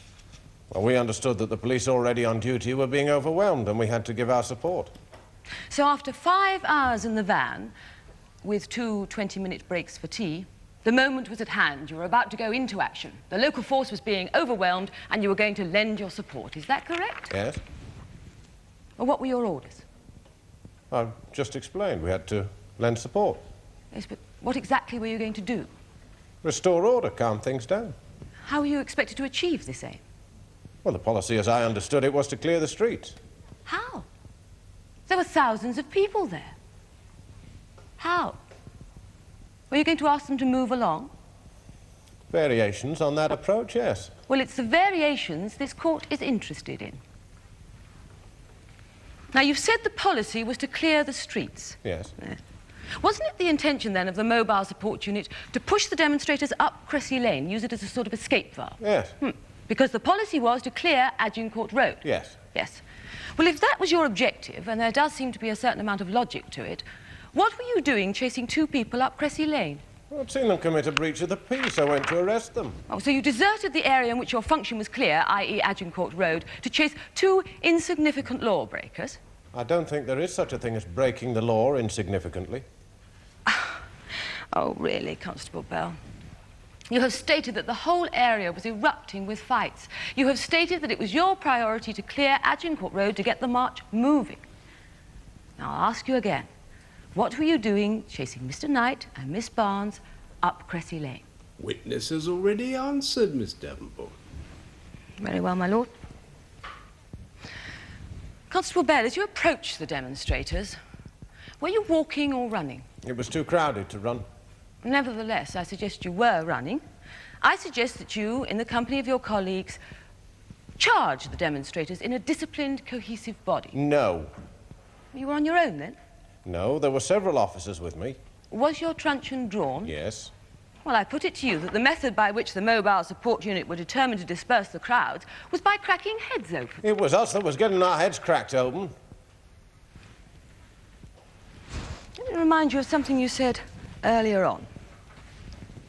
Well, we understood that the police already on duty were being overwhelmed and we had to give our support. So after 5 hours in the van, with 2 20-minute breaks for tea, the moment was at hand. You were about to go into action. The local force was being overwhelmed and you were going to lend your support. Is that correct? Yes. Well, what were your orders? I've just explained. We had to lend support. Yes, but what exactly were you going to do? Restore order, calm things down. How were you expected to achieve this aim? Well, the policy, as I understood it, was to clear the streets. How? There were thousands of people there. How? Were you going to ask them to move along? Variations on that approach, yes. Well, it's the variations this court is interested in. Now, you've said the policy was to clear the streets. Yes. Wasn't it the intention, then, of the mobile support unit to push the demonstrators up Cressy Lane, use it as a sort of escape valve? Yes. Because the policy was to clear Agincourt Road? Yes. Yes. Well, if that was your objective, and there does seem to be a certain amount of logic to it, what were you doing chasing 2 people up Cressy Lane? Well, I'd seen them commit a breach of the peace. I went to arrest them. Oh, so you deserted the area in which your function was clear, i.e. Agincourt Road, to chase 2 insignificant lawbreakers? I don't think there is such a thing as breaking the law insignificantly. Oh, really, Constable Bell? You have stated that the whole area was erupting with fights. You have stated that it was your priority to clear Agincourt Road to get the march moving. Now, I'll ask you again. What were you doing chasing Mr. Knight and Miss Barnes up Cressy Lane? Witness has already answered, Miss Davenport. Very well, my lord. Constable Bell, as you approached the demonstrators, were you walking or running? It was too crowded to run. Nevertheless, I suggest you were running. I suggest that you, in the company of your colleagues, charge the demonstrators in a disciplined, cohesive body. No. You were on your own, then? No, there were several officers with me. Was your truncheon drawn? Yes. Well, I put it to you that the method by which the mobile support unit were determined to disperse the crowds was by cracking heads open. It was us that was getting our heads cracked open. Let me remind you of something you said earlier on.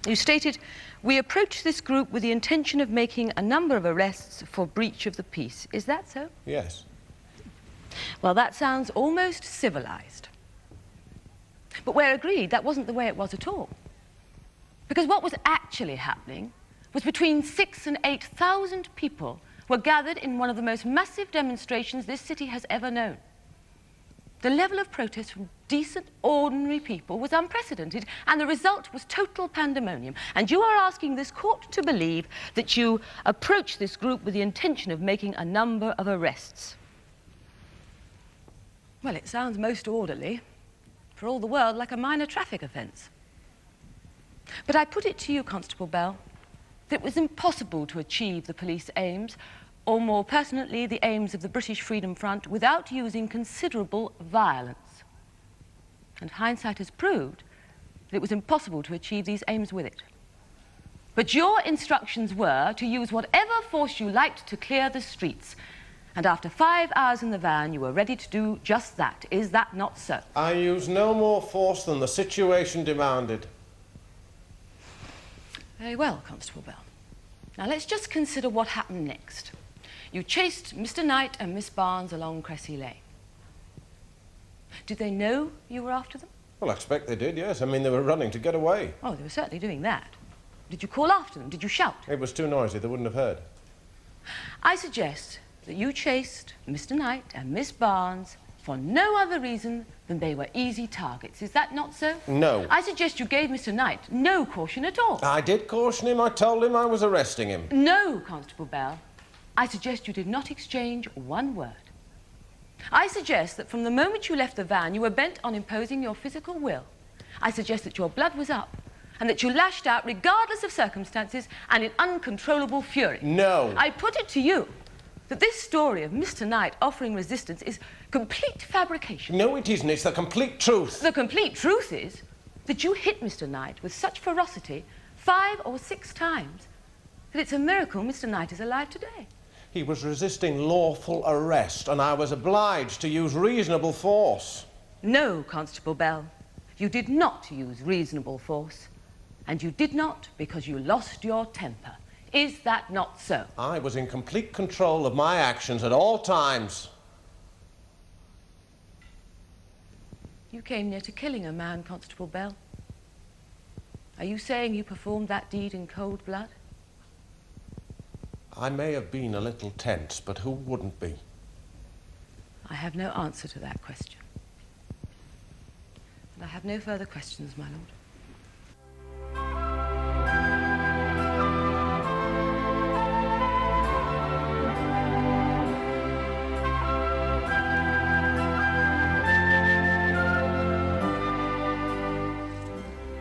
You stated, "We approached this group with the intention of making a number of arrests for breach of the peace." Is that so? Yes. Well, that sounds almost civilized. But we're agreed that wasn't the way it was at all. Because what was actually happening was between 6,000 and 8,000 people were gathered in one of the most massive demonstrations this city has ever known. The level of protest from decent, ordinary people was unprecedented, and the result was total pandemonium. And you are asking this court to believe that you approached this group with the intention of making a number of arrests. Well, it sounds most orderly, for all the world like a minor traffic offence. But I put it to you, Constable Bell, that it was impossible to achieve the police aims, or more pertinently, the aims of the British Freedom Front, without using considerable violence. And hindsight has proved that it was impossible to achieve these aims with it. But your instructions were to use whatever force you liked to clear the streets. And after 5 hours in the van, you were ready to do just that. Is that not so? I used no more force than the situation demanded. Very well, Constable Bell. Now let's just consider what happened next. You chased Mr. Knight and Miss Barnes along Cressy Lane. Did they know you were after them? Well, I expect they did, yes. I mean, they were running to get away. Oh, they were certainly doing that. Did you call after them? Did you shout? It was too noisy. They wouldn't have heard. I suggest that you chased Mr. Knight and Miss Barnes for no other reason than they were easy targets. Is that not so? No. I suggest you gave Mr. Knight no caution at all. I did caution him. I told him I was arresting him. No, Constable Bell. I suggest you did not exchange one word. I suggest that from the moment you left the van, you were bent on imposing your physical will. I suggest that your blood was up and that you lashed out regardless of circumstances and in uncontrollable fury. No. I put it to you that this story of Mr. Knight offering resistance is complete fabrication. No, it isn't. It's the complete truth. The complete truth is that you hit Mr. Knight with such ferocity 5 or 6 times that it's a miracle Mr. Knight is alive today. He was resisting lawful arrest, and I was obliged to use reasonable force. No, Constable Bell, you did not use reasonable force, and you did not because you lost your temper. Is that not so? I was in complete control of my actions at all times. You came near to killing a man, Constable Bell. Are you saying you performed that deed in cold blood? I may have been a little tense, but who wouldn't be? I have no answer to that question. And I have no further questions, my lord.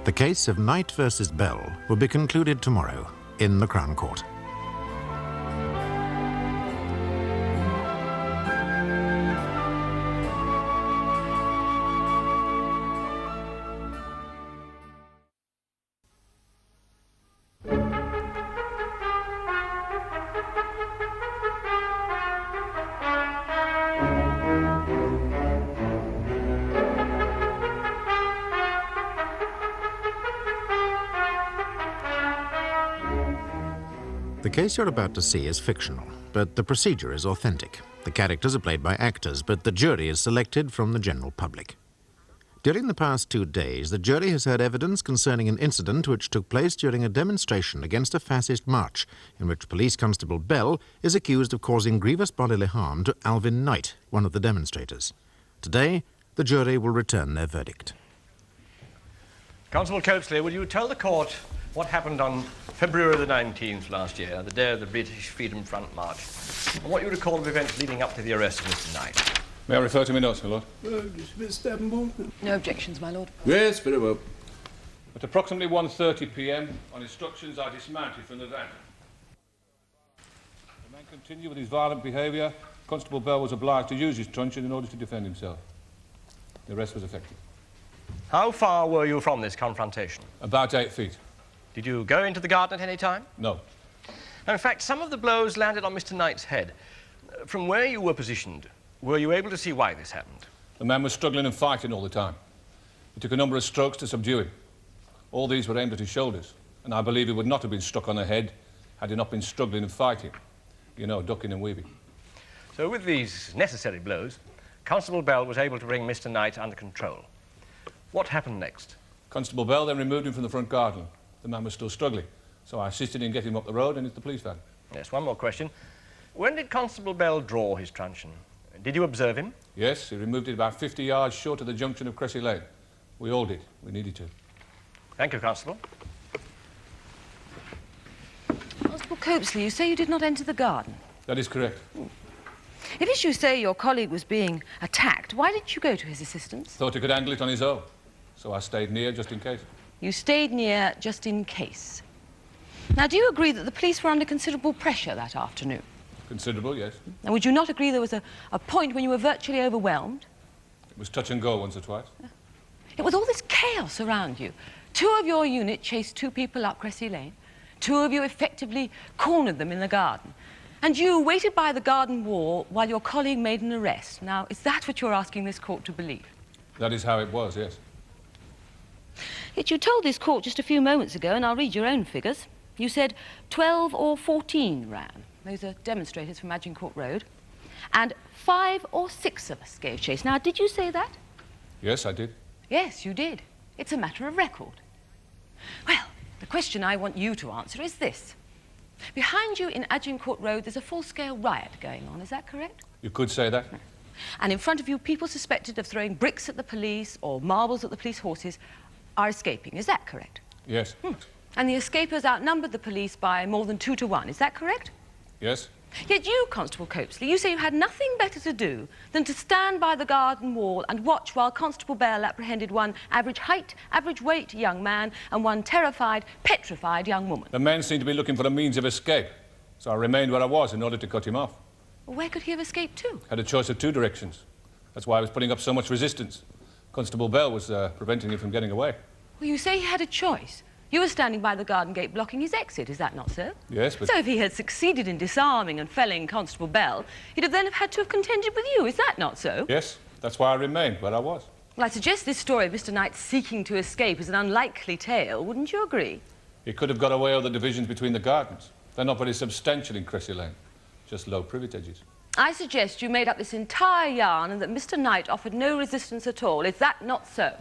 The case of Knight versus Bell will be concluded tomorrow in the Crown Court. The case you're about to see is fictional, but the procedure is authentic. The characters are played by actors, but the jury is selected from the general public. During the past 2 days, the jury has heard evidence concerning an incident which took place during a demonstration against a fascist march, in which Police Constable Bell is accused of causing grievous bodily harm to Alvin Knight, one of the demonstrators. Today, the jury will return their verdict. Constable Copesley, will you tell the court what happened on February the 19th last year, the day of the British Freedom Front march, and what you recall of events leading up to the arrest of Mr. Knight? May I refer to my notes, my lord? Miss Davenport? No objections, my lord. Yes, very well. At approximately 1:30 p.m., on instructions, I dismounted from the van. The man continued with his violent behaviour. Constable Bell was obliged to use his truncheon in order to defend himself. The arrest was effective. How far were you from this confrontation? About 8 feet. Did you go into the garden at any time? No. Now, in fact, some of the blows landed on Mr. Knight's head. From where you were positioned, were you able to see why this happened? The man was struggling and fighting all the time. It took a number of strokes to subdue him. All these were aimed at his shoulders, and I believe he would not have been struck on the head had he not been struggling and fighting. You know, ducking and weaving. So with these necessary blows, Constable Bell was able to bring Mr. Knight under control. What happened next? Constable Bell then removed him from the front garden. The man was still struggling, so I assisted in getting him up the road and into the police van. Yes, one more question. When did Constable Bell draw his truncheon? Did you observe him? Yes, he removed it about 50 yards short of the junction of Cressy Lane. We all did. We needed to. Thank you, Constable. Constable Copesley, you say you did not enter the garden. That is correct. If, as you say, your colleague was being attacked, why didn't you go to his assistance? Thought he could handle it on his own, so I stayed near just in case. You stayed near just in case. Now, do you agree that the police were under considerable pressure that afternoon? Considerable, yes. And would you not agree there was a point when you were virtually overwhelmed? It was touch and go once or twice. It was all this chaos around you. 2 of your unit chased 2 people up Cressy Lane. 2 of you effectively cornered them in the garden. And you waited by the garden wall while your colleague made an arrest. Now, is that what you're asking this court to believe? That is how it was, yes. Yet you told this court just a few moments ago, and I'll read your own figures. You said 12 or 14 ran. Those are demonstrators from Agincourt Road. And 5 or 6 of us gave chase. Now, did you say that? Yes, I did. Yes, you did. It's a matter of record. Well, the question I want you to answer is this. Behind you in Agincourt Road, there's a full-scale riot going on. Is that correct? You could say that. And in front of you, people suspected of throwing bricks at the police or marbles at the police horses are escaping. Is that correct? Yes. And the escapers outnumbered the police by more than 2 to 1. Is that correct? Yes. Yet you, Constable Copesley, you say you had nothing better to do than to stand by the garden wall and watch while Constable Bell apprehended one average height, average weight young man and one terrified, petrified young woman. The men seemed to be looking for a means of escape, so I remained where I was in order to cut him off. Well, where could he have escaped to? Had a choice of 2 directions. That's why I was putting up so much resistance. Constable Bell was preventing him from getting away. Well, you say he had a choice. You were standing by the garden gate blocking his exit, is that not so? Yes, but... So if he had succeeded in disarming and felling Constable Bell, he'd have then have had to have contended with you, is that not so? Yes, that's why I remained where I was. Well, I suggest this story of Mr. Knight seeking to escape is an unlikely tale, wouldn't you agree? He could have got away over the divisions between the gardens. They're not very substantial in Cressy Lane, just low privet edges. I suggest you made up this entire yarn and that Mr. Knight offered no resistance at all. Is that not so?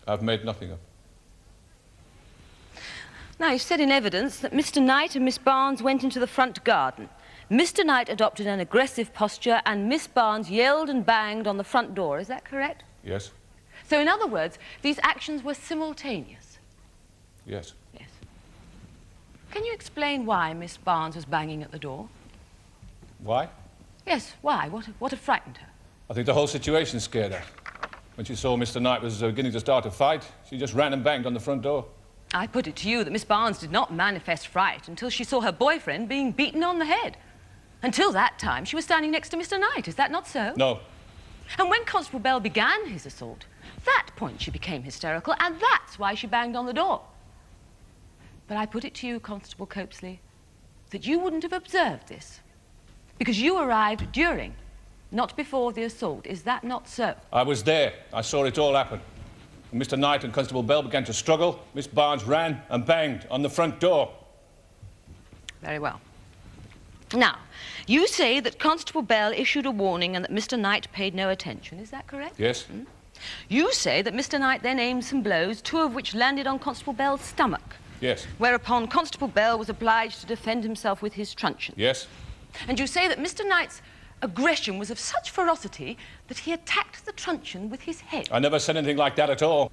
I've made nothing of. Now, you've said in evidence that Mr. Knight and Miss Barnes went into the front garden. Mr. Knight adopted an aggressive posture and Miss Barnes yelled and banged on the front door. Is that correct? Yes. So, in other words, these actions were simultaneous? Yes. Yes. Can you explain why Miss Barnes was banging at the door? Why? Yes, why? What had frightened her? I think the whole situation scared her. When she saw Mr. Knight was beginning to start a fight, she just ran and banged on the front door. I put it to you that Miss Barnes did not manifest fright until she saw her boyfriend being beaten on the head. Until that time, she was standing next to Mr. Knight. Is that not so? No. And when Constable Bell began his assault, that point she became hysterical, and that's why she banged on the door. But I put it to you, Constable Copesley, that you wouldn't have observed this, because you arrived during, not before the assault. Is that not so? I was there. I saw it all happen. When Mr. Knight and Constable Bell began to struggle, Miss Barnes ran and banged on the front door. Very well. Now, you say that Constable Bell issued a warning and that Mr. Knight paid no attention. Is that correct? Yes. You say that Mr. Knight then aimed some blows, 2 of which landed on Constable Bell's stomach. Yes. Whereupon Constable Bell was obliged to defend himself with his truncheon. Yes. And you say that Mr. Knight's aggression was of such ferocity that he attacked the truncheon with his head. I never said anything like that at all.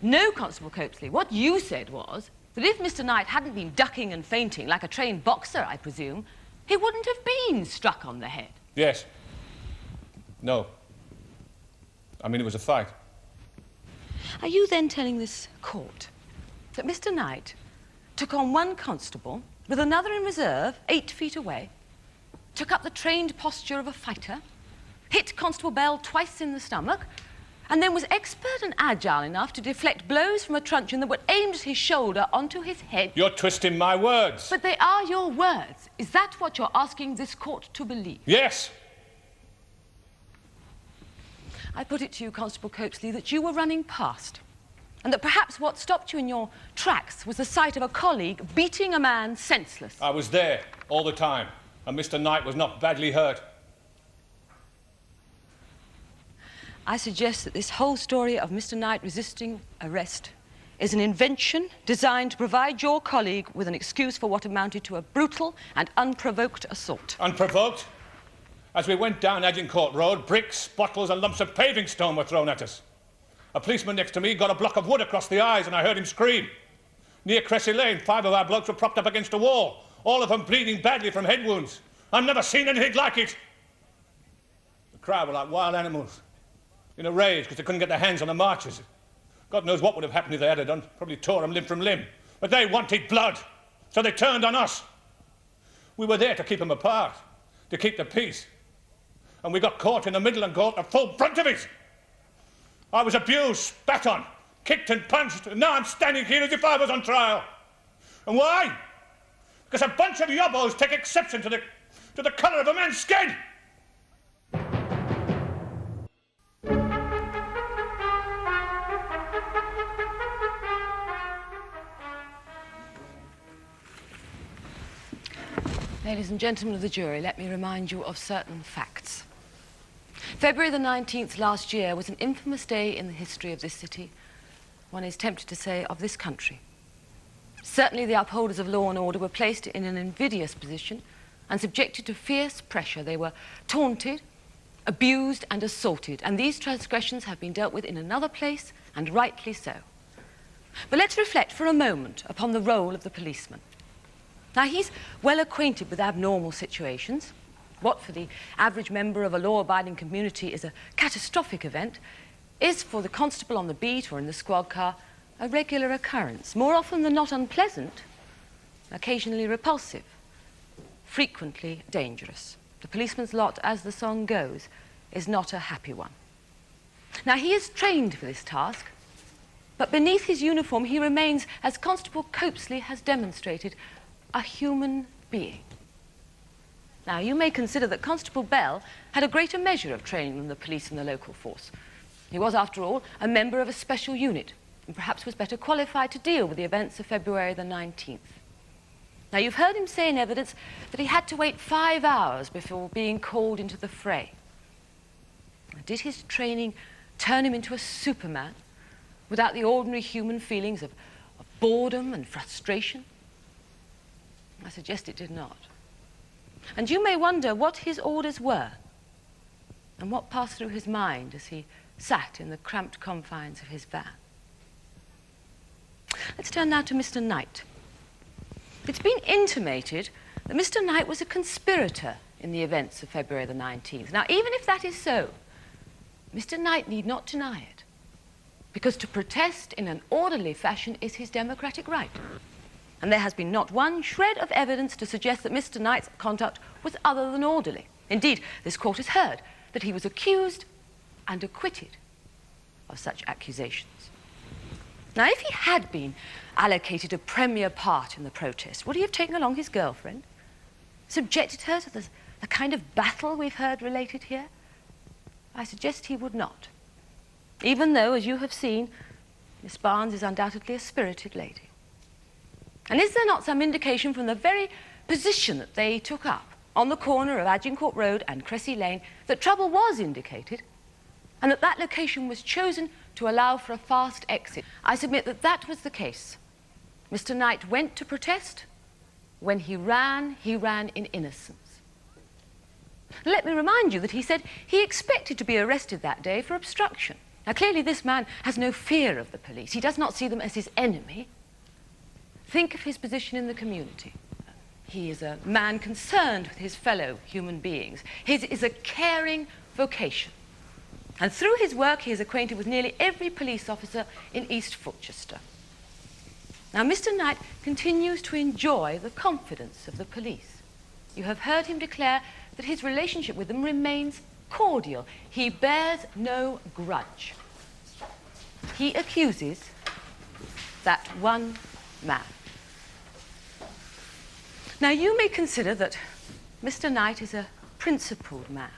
No, Constable Copesley. What you said was that if Mr. Knight hadn't been ducking and feinting like a trained boxer, I presume, he wouldn't have been struck on the head. Yes. No. I mean, it was a fight. Are you then telling this court that Mr. Knight took on one constable with another in reserve 8 feet away, took up the trained posture of a fighter, hit Constable Bell twice in the stomach, and then was expert and agile enough to deflect blows from a truncheon that were aimed at his shoulder onto his head? You're twisting my words. But they are your words. Is that what you're asking this court to believe? Yes. I put it to you, Constable Copesley, that you were running past. And that perhaps what stopped you in your tracks was the sight of a colleague beating a man senseless. I was there all the time, and Mr. Knight was not badly hurt. I suggest that this whole story of Mr. Knight resisting arrest is an invention designed to provide your colleague with an excuse for what amounted to a brutal and unprovoked assault. Unprovoked? As we went down Agincourt Road, bricks, bottles and lumps of paving stone were thrown at us. A policeman next to me got a block of wood across the eyes and I heard him scream. Near Cressy Lane, 5 of our blokes were propped up against a wall, all of them bleeding badly from head wounds. I've never seen anything like it. The crowd were like wild animals, in a rage because they couldn't get their hands on the marchers. God knows what would have happened if they had done. Probably tore them limb from limb. But they wanted blood, so they turned on us. We were there to keep them apart, to keep the peace. And we got caught in the middle and got the full brunt of it. I was abused, spat on, kicked and punched, and now I'm standing here as if I was on trial. And why? Because a bunch of yobbos take exception to the colour of a man's skin. Ladies and gentlemen of the jury, let me remind you of certain facts. February the 19th last year was an infamous day in the history of this city. One is tempted to say of this country. Certainly the upholders of law and order were placed in an invidious position and subjected to fierce pressure. They were taunted, abused and assaulted, and these transgressions have been dealt with in another place, and rightly so. But let's reflect for a moment upon the role of the policeman. Now, he's well acquainted with abnormal situations. What for the average member of a law-abiding community is a catastrophic event is for the constable on the beat or in the squad car a regular occurrence, more often than not unpleasant, occasionally repulsive, frequently dangerous. The policeman's lot, as the song goes, is not a happy one. Now, he is trained for this task, but beneath his uniform he remains, as Constable Copesley has demonstrated, a human being. Now, you may consider that Constable Bell had a greater measure of training than the police and the local force. He was, after all, a member of a special unit, and perhaps was better qualified to deal with the events of February the 19th. Now, you've heard him say in evidence that he had to wait 5 hours before being called into the fray. Did his training turn him into a superman without the ordinary human feelings of boredom and frustration? I suggest it did not. And you may wonder what his orders were and what passed through his mind as he sat in the cramped confines of his van. Let's turn now to Mr. Knight. It's been intimated that Mr. Knight was a conspirator in the events of February the 19th. Now, even if that is so, Mr. Knight need not deny it, because to protest in an orderly fashion is his democratic right. And there has been not one shred of evidence to suggest that Mr. Knight's conduct was other than orderly. Indeed, this court has heard that he was accused and acquitted of such accusations. Now, if he had been allocated a premier part in the protest, would he have taken along his girlfriend, subjected her to the kind of battle we've heard related here? I suggest he would not, even though, as you have seen, Miss Barnes is undoubtedly a spirited lady. And is there not some indication from the very position that they took up on the corner of Agincourt Road and Cressy Lane that trouble was indicated and that that location was chosen to allow for a fast exit? I submit that that was the case. Mr. Knight went to protest. When he ran in innocence. Let me remind you that he said he expected to be arrested that day for obstruction. Now, clearly this man has no fear of the police. He does not see them as his enemy. Think of his position in the community. He is a man concerned with his fellow human beings. His is a caring vocation. And through his work, he is acquainted with nearly every police officer in East Fulchester. Now, Mr. Knight continues to enjoy the confidence of the police. You have heard him declare that his relationship with them remains cordial. He bears no grudge. He accuses that one man. Now, you may consider that Mr. Knight is a principled man,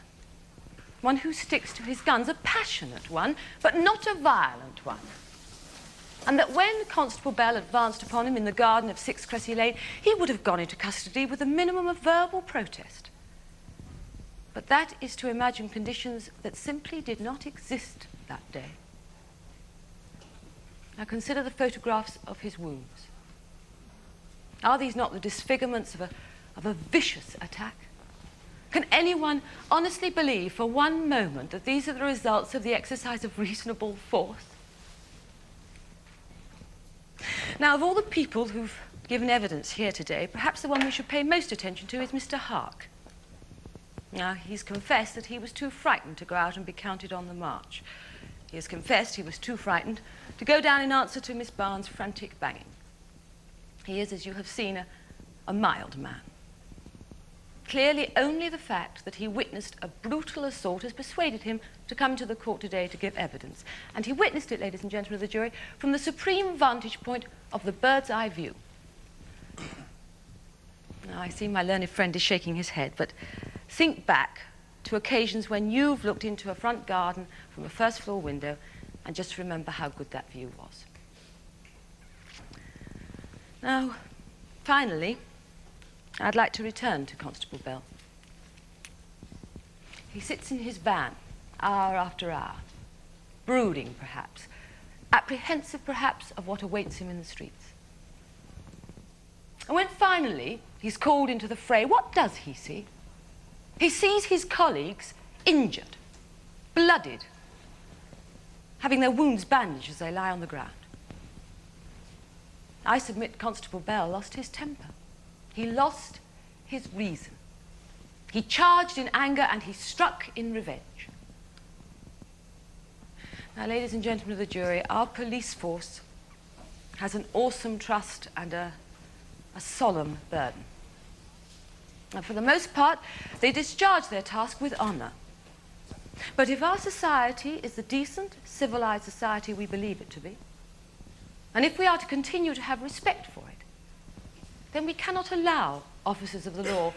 one who sticks to his guns, a passionate one, but not a violent one. and that when Constable Bell advanced upon him in the garden of 6 Cressy Lane, he would have gone into custody with a minimum of verbal protest. But that is to imagine conditions that simply did not exist that day. Now consider the photographs of his wounds. Are these not the disfigurements of a vicious attack? Can anyone honestly believe for one moment that these are the results of the exercise of reasonable force? Now, of all the people who've given evidence here today, perhaps the one we should pay most attention to is Mr. Hark. Now, he's confessed that he was too frightened to go out and be counted on the march. He has confessed he was too frightened to go down in answer to Miss Barnes' frantic banging. He is, as you have seen, a mild man. Clearly, only the fact that he witnessed a brutal assault has persuaded him to come to the court today to give evidence. And he witnessed it, ladies and gentlemen of the jury, from the supreme vantage point of the bird's eye view. Now, I see my learned friend is shaking his head, but think back to occasions when you've looked into a front garden from a first floor window and just remember how good that view was. Now, finally, I'd like to return to Constable Bell. He sits in his van, hour after hour, brooding perhaps, apprehensive perhaps of what awaits him in the streets. And when finally he's called into the fray, what does he see? He sees his colleagues injured, blooded, having their wounds bandaged as they lie on the ground. I submit Constable Bell lost his temper. He lost his reason. He charged in anger and he struck in revenge. Now, ladies and gentlemen of the jury, our police force has an awesome trust and a solemn burden. And for the most part, they discharge their task with honor. But if our society is the decent, civilized society we believe it to be, and if we are to continue to have respect for it, then we cannot allow officers of the law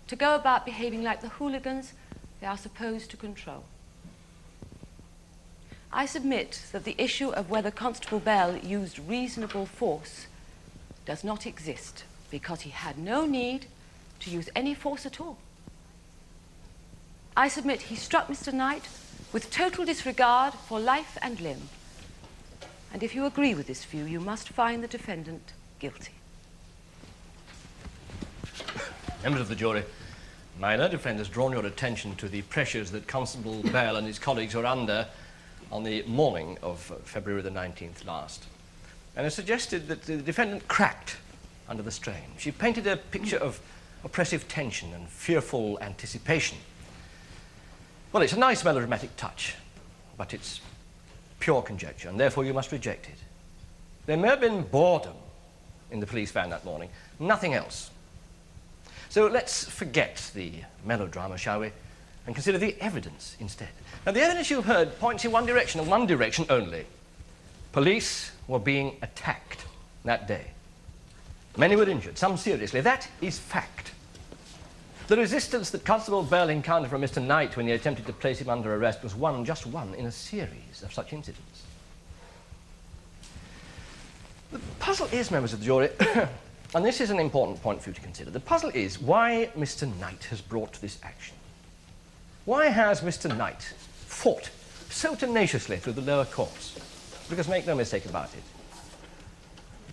to go about behaving like the hooligans they are supposed to control. I submit that the issue of whether Constable Bell used reasonable force does not exist because he had no need to use any force at all. I submit he struck Mr. Knight with total disregard for life and limb. And if you agree with this view, you must find the defendant guilty. Members of the jury, my learned friend has drawn your attention to the pressures that Constable Bell and his colleagues were under on the morning of February the 19th last, and has suggested that the defendant cracked under the strain. She painted a picture of oppressive tension and fearful anticipation. Well, it's a nice melodramatic touch, but it's pure conjecture, and therefore you must reject it. There may have been boredom in the police van that morning, nothing else. So let's forget the melodrama, shall we, and consider the evidence instead. Now, the evidence you've heard points in one direction, and one direction only. Police were being attacked that day. Many were injured, some seriously. That is fact. The resistance that Constable Bell encountered from Mr. Knight when he attempted to place him under arrest was just one in a series of such incidents. The puzzle is, members of the jury, and this is an important point for you to consider, the puzzle is why Mr. Knight has brought this action. Why has Mr. Knight fought so tenaciously through the lower courts? Because make no mistake about it,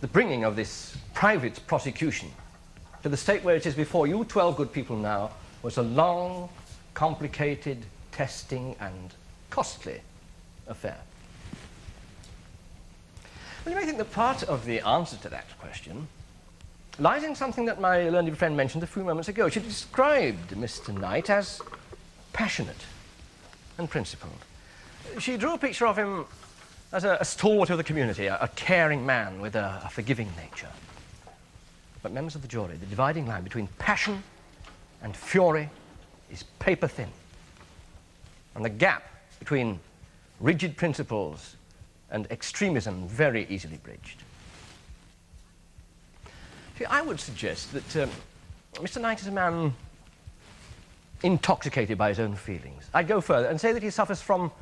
the bringing of this private prosecution to the state where it is before you 12 good people now was a long, complicated, testing and costly affair. Well, you may think that part of the answer to that question lies in something that my learned friend mentioned a few moments ago. She described Mr. Knight as passionate and principled. She drew a picture of him as a stalwart of the community, a caring man with a forgiving nature. But members of the jury, the dividing line between passion and fury is paper thin. And the gap between rigid principles and extremism very easily bridged. See, I would suggest that Mr. Knight is a man intoxicated by his own feelings. I'd go further and say that he suffers from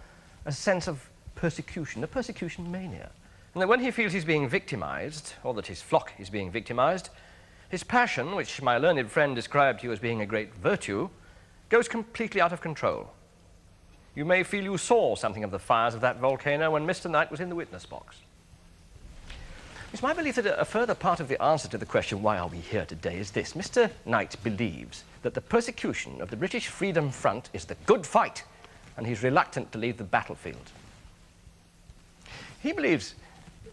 a sense of persecution, a persecution mania. And that when he feels he's being victimised, or that his flock is being victimised, his passion, which my learned friend described to you as being a great virtue, goes completely out of control. You may feel you saw something of the fires of that volcano when Mr. Knight was in the witness box. It's my belief that a further part of the answer to the question, why are we here today, is this. Mr. Knight believes that the persecution of the British Freedom Front is the good fight, and he's reluctant to leave the battlefield. He believes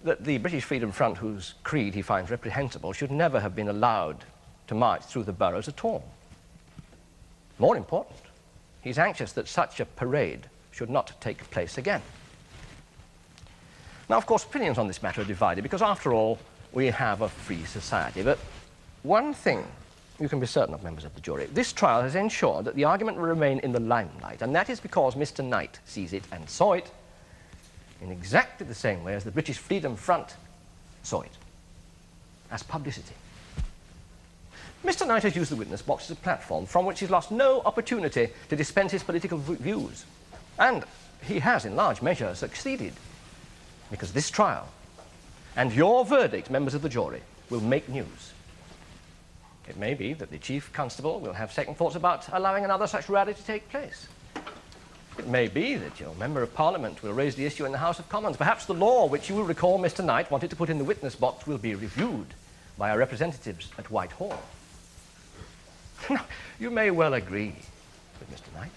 that the British Freedom Front, whose creed he finds reprehensible, should never have been allowed to march through the boroughs at all. More important, he's anxious that such a parade should not take place again. Now, of course, opinions on this matter are divided because, after all, we have a free society. But one thing you can be certain of, members of the jury, this trial has ensured that the argument will remain in the limelight, and that is because Mr. Knight sees it and saw it in exactly the same way as the British Freedom Front saw it, as publicity. Mr. Knight has used the witness box as a platform from which he's lost no opportunity to dispense his political views. And he has, in large measure, succeeded, because this trial and your verdict, members of the jury, will make news. It may be that the Chief Constable will have second thoughts about allowing another such rally to take place. It may be that your Member of Parliament will raise the issue in the House of Commons. Perhaps the law which you will recall Mr. Knight wanted to put in the witness box will be reviewed by our representatives at Whitehall. Now, you may well agree with Mr. Knight.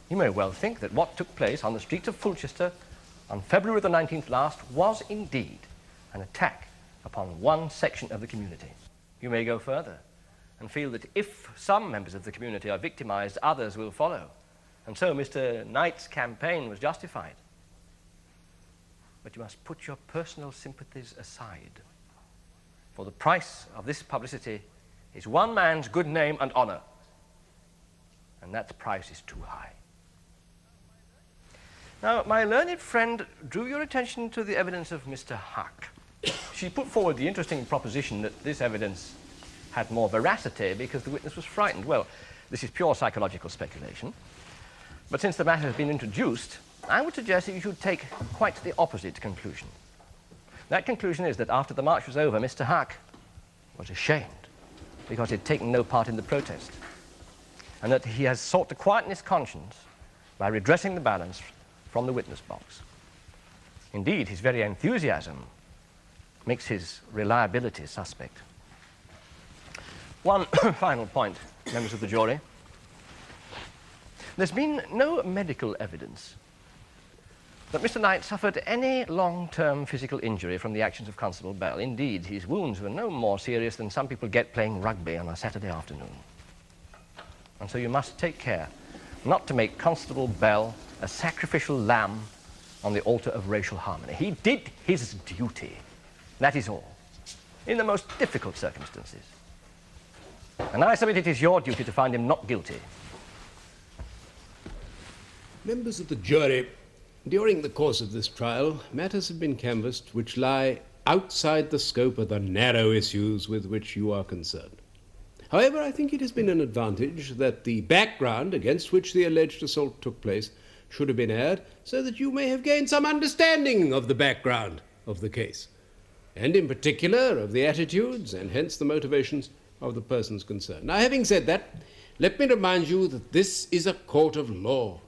You may well think that what took place on the streets of Fulchester on February the 19th last was indeed an attack upon one section of the community. You may go further and feel that if some members of the community are victimised, others will follow. And so Mr. Knight's campaign was justified. But you must put your personal sympathies aside, for the price of this publicity is one man's good name and honour, and that price is too high. Now, my learned friend drew your attention to the evidence of Mr. Huck. She put forward the interesting proposition that this evidence had more veracity because the witness was frightened. Well, this is pure psychological speculation. But since the matter has been introduced, I would suggest that you should take quite the opposite conclusion. That conclusion is that after the march was over, Mr. Huck was ashamed because he had taken no part in the protest, and that he has sought to quieten his conscience by redressing the balance from the witness box. Indeed, his very enthusiasm makes his reliability suspect. One final point, members of the jury. There's been no medical evidence that Mr. Knight suffered any long-term physical injury from the actions of Constable Bell. Indeed, his wounds were no more serious than some people get playing rugby on a Saturday afternoon. And so you must take care not to make Constable Bell a sacrificial lamb on the altar of racial harmony. He did his duty, that is all, in the most difficult circumstances. And I submit it is your duty to find him not guilty. Members of the jury, during the course of this trial, matters have been canvassed which lie outside the scope of the narrow issues with which you are concerned. However, I think it has been an advantage that the background against which the alleged assault took place should have been aired, so that you may have gained some understanding of the background of the case, and in particular of the attitudes and hence the motivations of the persons concerned. Now, having said that, let me remind you that this is a court of law.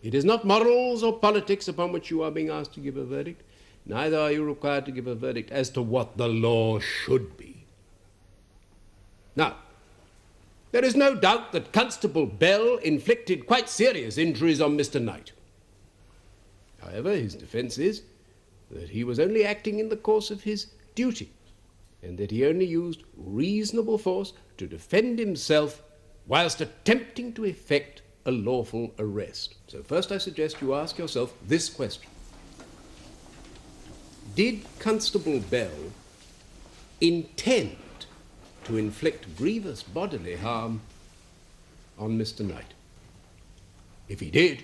It is not morals or politics upon which you are being asked to give a verdict. Neither are you required to give a verdict as to what the law should be. Now, there is no doubt that Constable Bell inflicted quite serious injuries on Mr. Knight. However, his defence is that he was only acting in the course of his duty, and that he only used reasonable force to defend himself whilst attempting to effect a lawful arrest. So first I suggest you ask yourself this question. Did Constable Bell intend to inflict grievous bodily harm on Mr. Knight? If he did,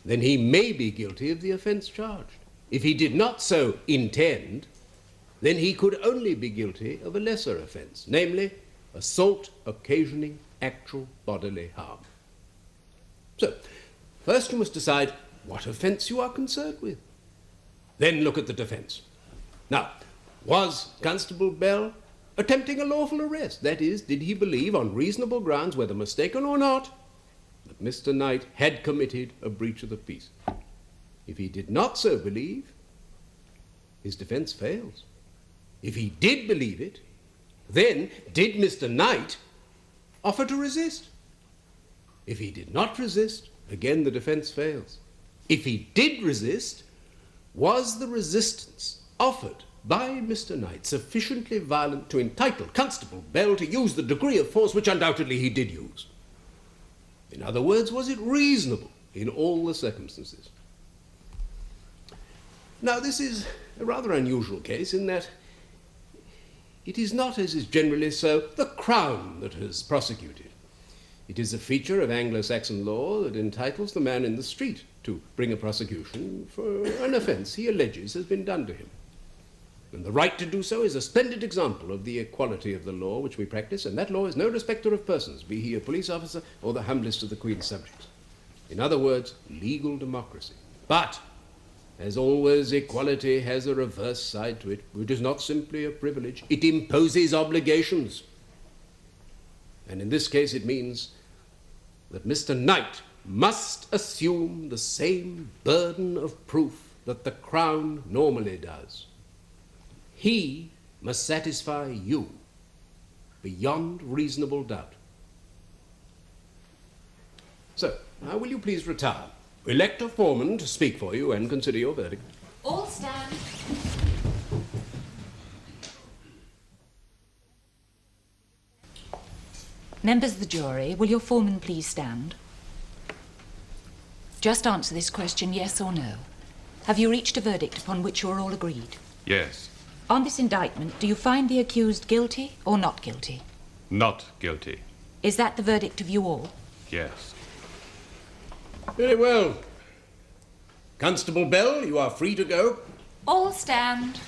then he may be guilty of the offence charged. If he did not so intend, then he could only be guilty of a lesser offence, namely assault occasioning actual bodily harm. So, first you must decide what offence you are concerned with. Then look at the defence. Now, was Constable Bell attempting a lawful arrest? That is, did he believe on reasonable grounds, whether mistaken or not, that Mr. Knight had committed a breach of the peace? If he did not so believe, his defence fails. If he did believe it, then did Mr. Knight offer to resist? If he did not resist, again the defence fails. If he did resist, was the resistance offered by Mr. Knight sufficiently violent to entitle Constable Bell to use the degree of force which undoubtedly he did use? In other words, was it reasonable in all the circumstances? Now, this is a rather unusual case in that it is not, as is generally so, the Crown that has prosecuted. It is a feature of Anglo-Saxon law that entitles the man in the street to bring a prosecution for an offence he alleges has been done to him. And the right to do so is a splendid example of the equality of the law which we practice, and that law is no respecter of persons, be he a police officer or the humblest of the Queen's subjects. In other words, legal democracy. But, as always, equality has a reverse side to it. It is not simply a privilege. It imposes obligations. And in this case, it means that Mr. Knight must assume the same burden of proof that the Crown normally does. He must satisfy you beyond reasonable doubt. So, now will you please retire? Elect a foreman to speak for you and consider your verdict. All stand. Members of the jury, will your foreman please stand? Just answer this question, yes or no. Have you reached a verdict upon which you are all agreed? Yes. On this indictment, do you find the accused guilty or not guilty? Not guilty. Is that the verdict of you all? Yes. Very well. Constable Bell, you are free to go. All stand.